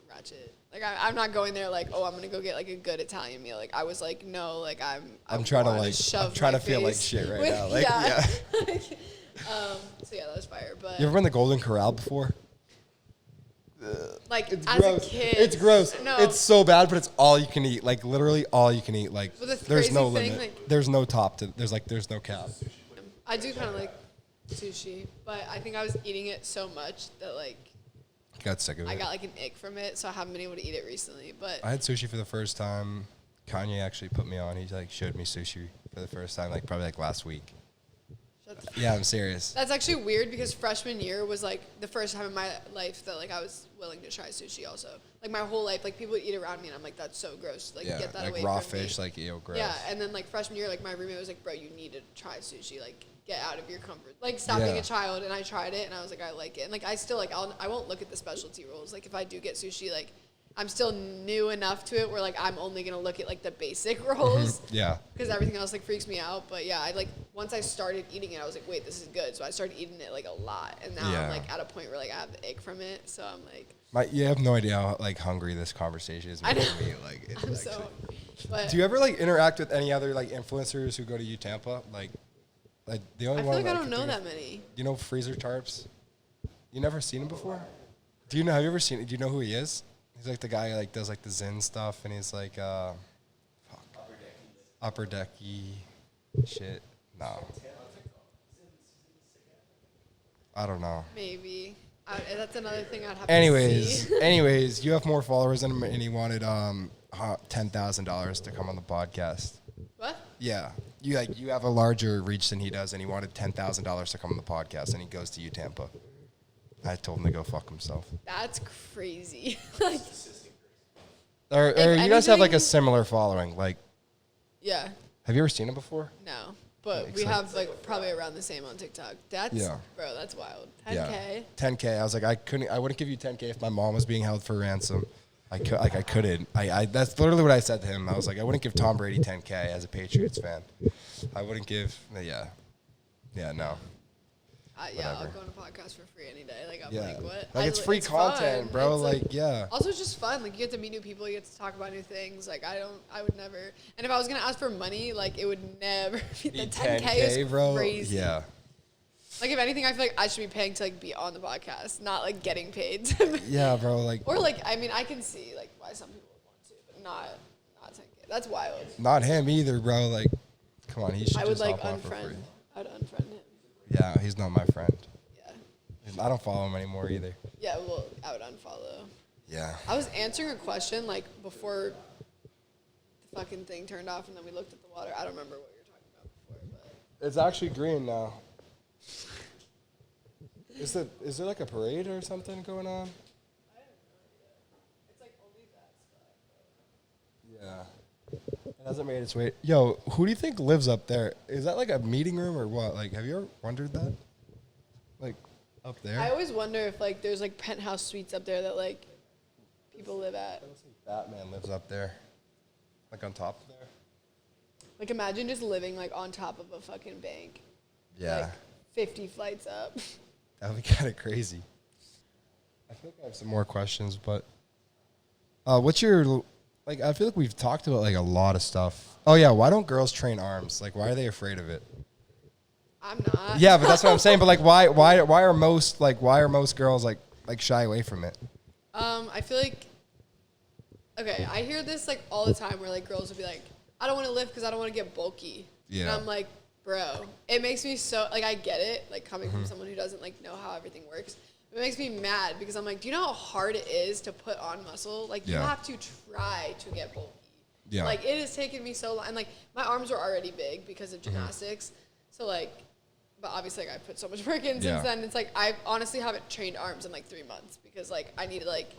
S1: ratchet. Like I'm not going there like, oh, I'm gonna go get like a good Italian meal. Like I was like, no, like I'm
S2: trying to
S1: wanna
S2: like,
S1: shove
S2: I'm trying
S1: my
S2: to feel like
S1: face
S2: shit right
S1: with-
S2: now. Like,
S1: yeah.
S2: yeah.
S1: So yeah, that was fire. But
S2: You ever been to Golden Corral before?
S1: like
S2: It's
S1: as
S2: gross.
S1: a kid,
S2: It's gross.
S1: No,
S2: It's so bad, but it's all you can eat. Like literally all you can eat. Like
S1: But the
S2: there's no
S1: crazy thing,
S2: limit.
S1: like-
S2: There's no top to. There's no cap.
S1: I do kind of like sushi, but I think I was eating it so much that like
S2: Got sick of it.
S1: I got like an ick from it, so I haven't been able to eat it recently. But
S2: I had sushi for the first time. Kanye actually put me on. He like showed me sushi for the first time, like probably like last week.
S1: shut the
S2: Yeah, I'm serious.
S1: That's actually weird because freshman year was like the first time in my life that like I was willing to try sushi also. Like my whole life, like people would eat around me and I'm like, that's so gross. Like
S2: Yeah,
S1: get that
S2: like
S1: away
S2: raw
S1: from
S2: fish,
S1: me.
S2: like ew, gross.
S1: Yeah, and then like freshman year, like my roommate was like, bro, you need to try sushi. Like get out of your comfort. Like stop being
S2: Yeah.
S1: a child. And I tried it and I was like, I like it. And like I still like I won't look at the specialty rules. Like if I do get sushi, like I'm still new enough to it where like I'm only gonna look at like the basic rolls.
S2: Yeah.
S1: Because everything else like freaks me out. But yeah, I like once I started eating it, I was like, wait, this is good. So I started eating it like a lot, and now
S2: Yeah.
S1: I'm like at a point where like I have the ick from it. So I'm like,
S2: You have no idea how like hungry this conversation is
S1: I
S2: making
S1: know.
S2: me. Like, it's
S1: I'm
S2: actually.
S1: so. But
S2: Do you ever like interact with any other like influencers who go to U Tampa? Like the only
S1: I feel
S2: one
S1: like I
S2: that
S1: don't
S2: can
S1: know
S2: think
S1: that
S2: of-
S1: many.
S2: You know Freezer Tarps? You never seen him before? Do you know? Have you ever seen? Do you know who he is? He's like the guy who like does like the Zen stuff, and he's like, upper decky shit. No, I don't know.
S1: Maybe. That's another thing I'd have
S2: Anyways,
S1: to see.
S2: anyways, you have more followers than him, and he wanted $10,000 to come on the podcast.
S1: What?
S2: Yeah, you have a larger reach than he does, and he wanted $10,000 to come on the podcast, and he goes to U Tampa. I told him to go fuck himself.
S1: That's crazy. Like,
S2: Or
S1: If
S2: you guys have like a
S1: anything-
S2: similar following. Like,
S1: yeah.
S2: have you ever seen him before?
S1: No. But we
S2: Excellent.
S1: have like probably around the same on TikTok. That's
S2: Yeah.
S1: bro, that's wild. 10K.
S2: Yeah, 10K. I was like, I wouldn't give you 10K if my mom was being held for ransom. I couldn't. That's literally what I said to him. I was like, I wouldn't give Tom Brady 10K as a Patriots fan. I wouldn't give. Yeah, no.
S1: Yeah, I'll
S2: Whatever.
S1: go on a podcast for free any day. Like I'm
S2: Yeah,
S1: like, what?
S2: like it's free content,
S1: fun.
S2: bro.
S1: It's,
S2: Like, yeah.
S1: Also, it's just fun. Like you get to meet new people. You get to talk about new things. Like I would never. And if I was gonna ask for money, like it would never be the 10K is
S2: bro.
S1: crazy.
S2: Yeah.
S1: Like if anything, I feel like I should be paying to like be on the podcast, not like getting paid. To
S2: Yeah, bro. Like,
S1: Or like I mean, I can see like why some people would want to, but not 10K. That's wild.
S2: not him either, bro. Like, come on, he should
S1: I would
S2: just
S1: like
S2: hop on for free.
S1: unfriend. I would unfriend him.
S2: Yeah, he's not my friend.
S1: Yeah.
S2: I don't follow him anymore either.
S1: Yeah. Well, I would unfollow.
S2: Yeah.
S1: I was answering a question like before the fucking thing turned off, and then we looked at the water. I don't remember what you were talking about before, but
S2: It's actually green now. Is there like a parade or something going on?
S1: It's like only that spot.
S2: Yeah. It hasn't made its way. Yo, who do you think lives up there? Is that like a meeting room or what? Like, have you ever wondered that? Like, up there?
S1: I always wonder if like there's like penthouse suites up there that like people live at.
S2: It looks like Batman lives up there. Like on top of there?
S1: Like imagine just living like on top of a fucking bank.
S2: Yeah.
S1: Like 50 flights up.
S2: That would be kind of crazy. I feel like I have some more questions, but what's your, like, I feel like we've talked about like a lot of stuff. Oh yeah, why don't girls train arms? Like, why are they afraid of it?
S1: I'm not.
S2: Yeah, but that's what I'm saying. But like, why are most girls like shy away from it?
S1: I feel like, okay, I hear this like all the time where like girls will be like, I don't want to lift because I don't want to get bulky.
S2: Yeah.
S1: And I'm like, bro, it makes me so, like, I get it, like, coming from someone who doesn't, like, know how everything works. It makes me mad because I'm like, do you know how hard it is to put on muscle? Like, you have to try to get bulky.
S2: Yeah.
S1: Like, it has taken me so long. And, like, my arms were already big because of gymnastics. So, like, but obviously, like, I put so much work in since then. It's like, I honestly haven't trained arms in, like, 3 months because, like, I need to, like,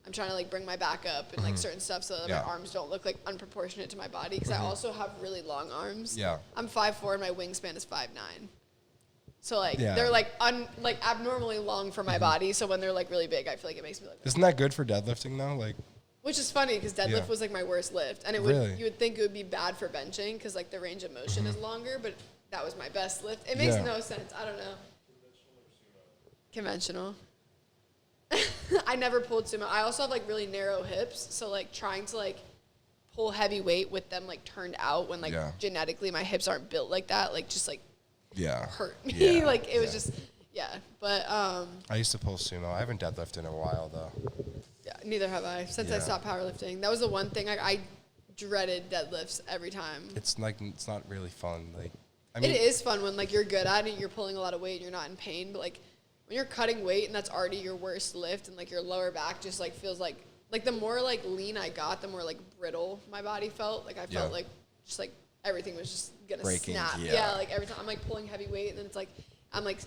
S1: I'm trying to like bring my back up and like certain stuff so that my arms don't look like unproportionate to my body because I also have really long arms.
S2: Yeah.
S1: I'm 5'4" and my wingspan is 5'9". So like they're like abnormally long for my body. So when they're like really big, I feel like it makes me look.
S2: Isn't that good for deadlifting though? Like,
S1: which is funny because deadlift was like my worst lift, and it would you would think it would be bad for benching because like the range of motion is longer, but that was my best lift. It makes no sense. I don't know. Conventional. I never pulled sumo. I also have like really narrow hips, so like trying to like pull heavy weight with them like turned out when like genetically my hips aren't built like that, like just like hurt me. Like it was just But
S2: I used to pull sumo. I haven't deadlifted in a while though.
S1: Yeah, neither have I since I stopped powerlifting. That was the one thing I dreaded deadlifts every time.
S2: It's like it's not really fun. Like I mean,
S1: it is fun when like you're good at it, you're pulling a lot of weight, and you're not in pain, but like when you're cutting weight and that's already your worst lift and like your lower back just like feels like the more like lean I got, the more like brittle my body felt. Like I felt like just like everything was just gonna snap. Yeah, like every time I'm like pulling heavy weight and then it's like I'm like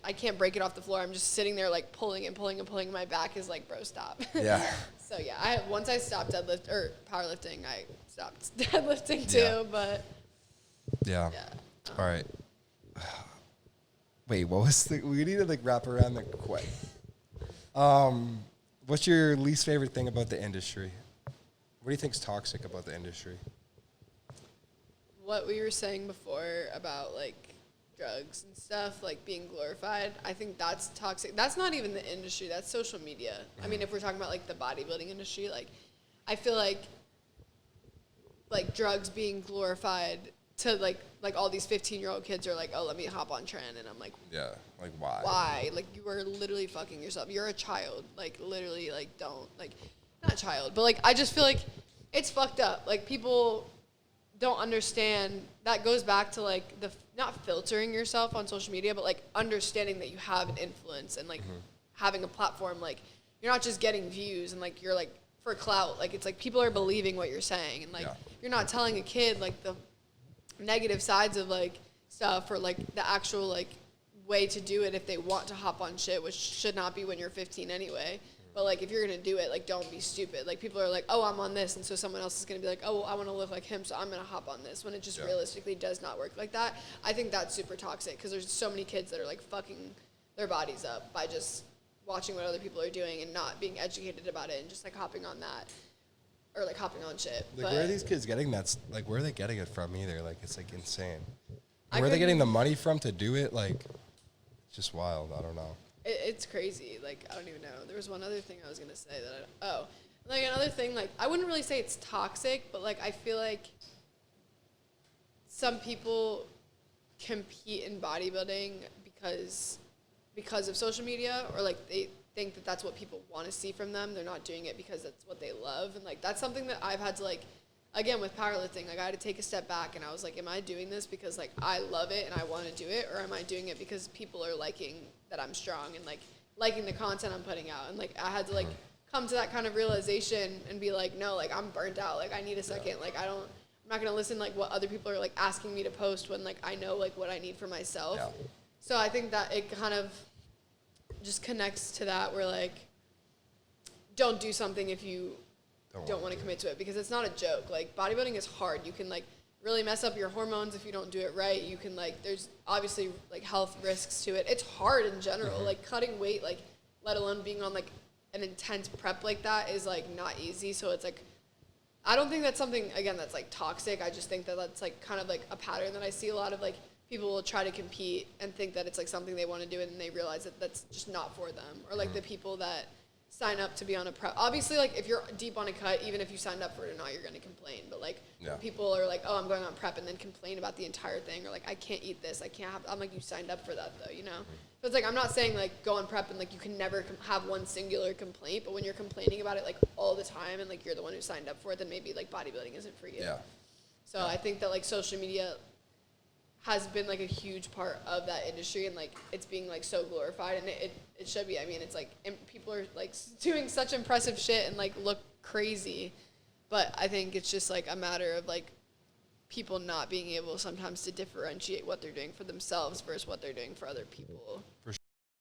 S1: I can't break it off the floor. I'm just sitting there like pulling and pulling and pulling. And my back is like, bro, stop. Yeah. So yeah, once I stopped powerlifting, I stopped deadlifting too. But
S2: yeah. All right. Wait, what was we need to like wrap around the question. What's your least favorite thing about the industry? What do you think's toxic about the industry?
S1: What we were saying before about like drugs and stuff, like being glorified, I think that's toxic. That's not even the industry, that's social media. I mean, if we're talking about like the bodybuilding industry, like I feel like drugs being glorified to like all these 15-year-old kids are like, oh, let me hop on trend, and I'm like,
S2: like why?
S1: Why? Like you are literally fucking yourself. You're a child. Like literally, like don't not a child, but like I just feel like it's fucked up. Like people don't understand. That goes back to like not filtering yourself on social media, but like understanding that you have an influence and like having a platform. Like you're not just getting views and like you're like for clout. Like it's like people are believing what you're saying, and like you're not telling a kid like the negative sides of like stuff or like the actual like way to do it if they want to hop on shit, which should not be when you're 15 anyway. But like if you're gonna do it, like don't be stupid. Like people are like, oh, I'm on this, and so someone else is gonna be like, oh, I want to look like him, so I'm gonna hop on this, when it just realistically does not work like that. I think that's super toxic because there's so many kids that are like fucking their bodies up by just watching what other people are doing and not being educated about it and just like hopping on that. Or like hopping on shit.
S2: Like where are these kids getting that? Like where are they getting it from either? Like it's like insane. Where are they getting the money from to do it? Like it's just wild. I don't know.
S1: It's crazy. Like I don't even know. There was one other thing I was gonna say that like another thing. Like I wouldn't really say it's toxic, but like I feel like some people compete in bodybuilding because of social media, or like they think that that's what people want to see from them. They're not doing it because that's what they love. And like that's something that I've had to like, again with powerlifting, like I had to take a step back and I was like, am I doing this because like I love it and I want to do it, or am I doing it because people are liking that I'm strong and like liking the content I'm putting out? And like I had to like come to that kind of realization and be like, no, like I'm burnt out, like I need a second. Like I'm not gonna listen like what other people are like asking me to post when like I know like what I need for myself. So I think that it kind of just connects to that where like, don't do something if you don't want to commit to it, because it's not a joke. Like, bodybuilding is hard. You can like really mess up your hormones if you don't do it right. You can like, there's obviously like health risks to it. It's hard in general. Like cutting weight, like let alone being on like an intense prep like that is like not easy. So it's like, I don't think that's something, again, that's like toxic. I just think that that's like kind of like a pattern that I see a lot of. Like people will try to compete and think that it's like something they want to do, and then they realize that that's just not for them. Or like the people that sign up to be on a prep. Obviously, like if you're deep on a cut, even if you signed up for it or not, you're going to complain. But like people are like, oh, I'm going on prep, and then complain about the entire thing, or like, I can't eat this, I can't have, I'm like, you signed up for that though, you know? So it's like, I'm not saying like go on prep and like you can never have one singular complaint, but when you're complaining about it like all the time and like you're the one who signed up for it, then maybe like bodybuilding isn't for you.
S2: Yeah.
S1: So I think that like social media has been like a huge part of that industry, and like it's being like so glorified, and it should be. I mean, it's like people are like doing such impressive shit and like look crazy, but I think it's just like a matter of like people not being able sometimes to differentiate what they're doing for themselves versus what they're doing for other people.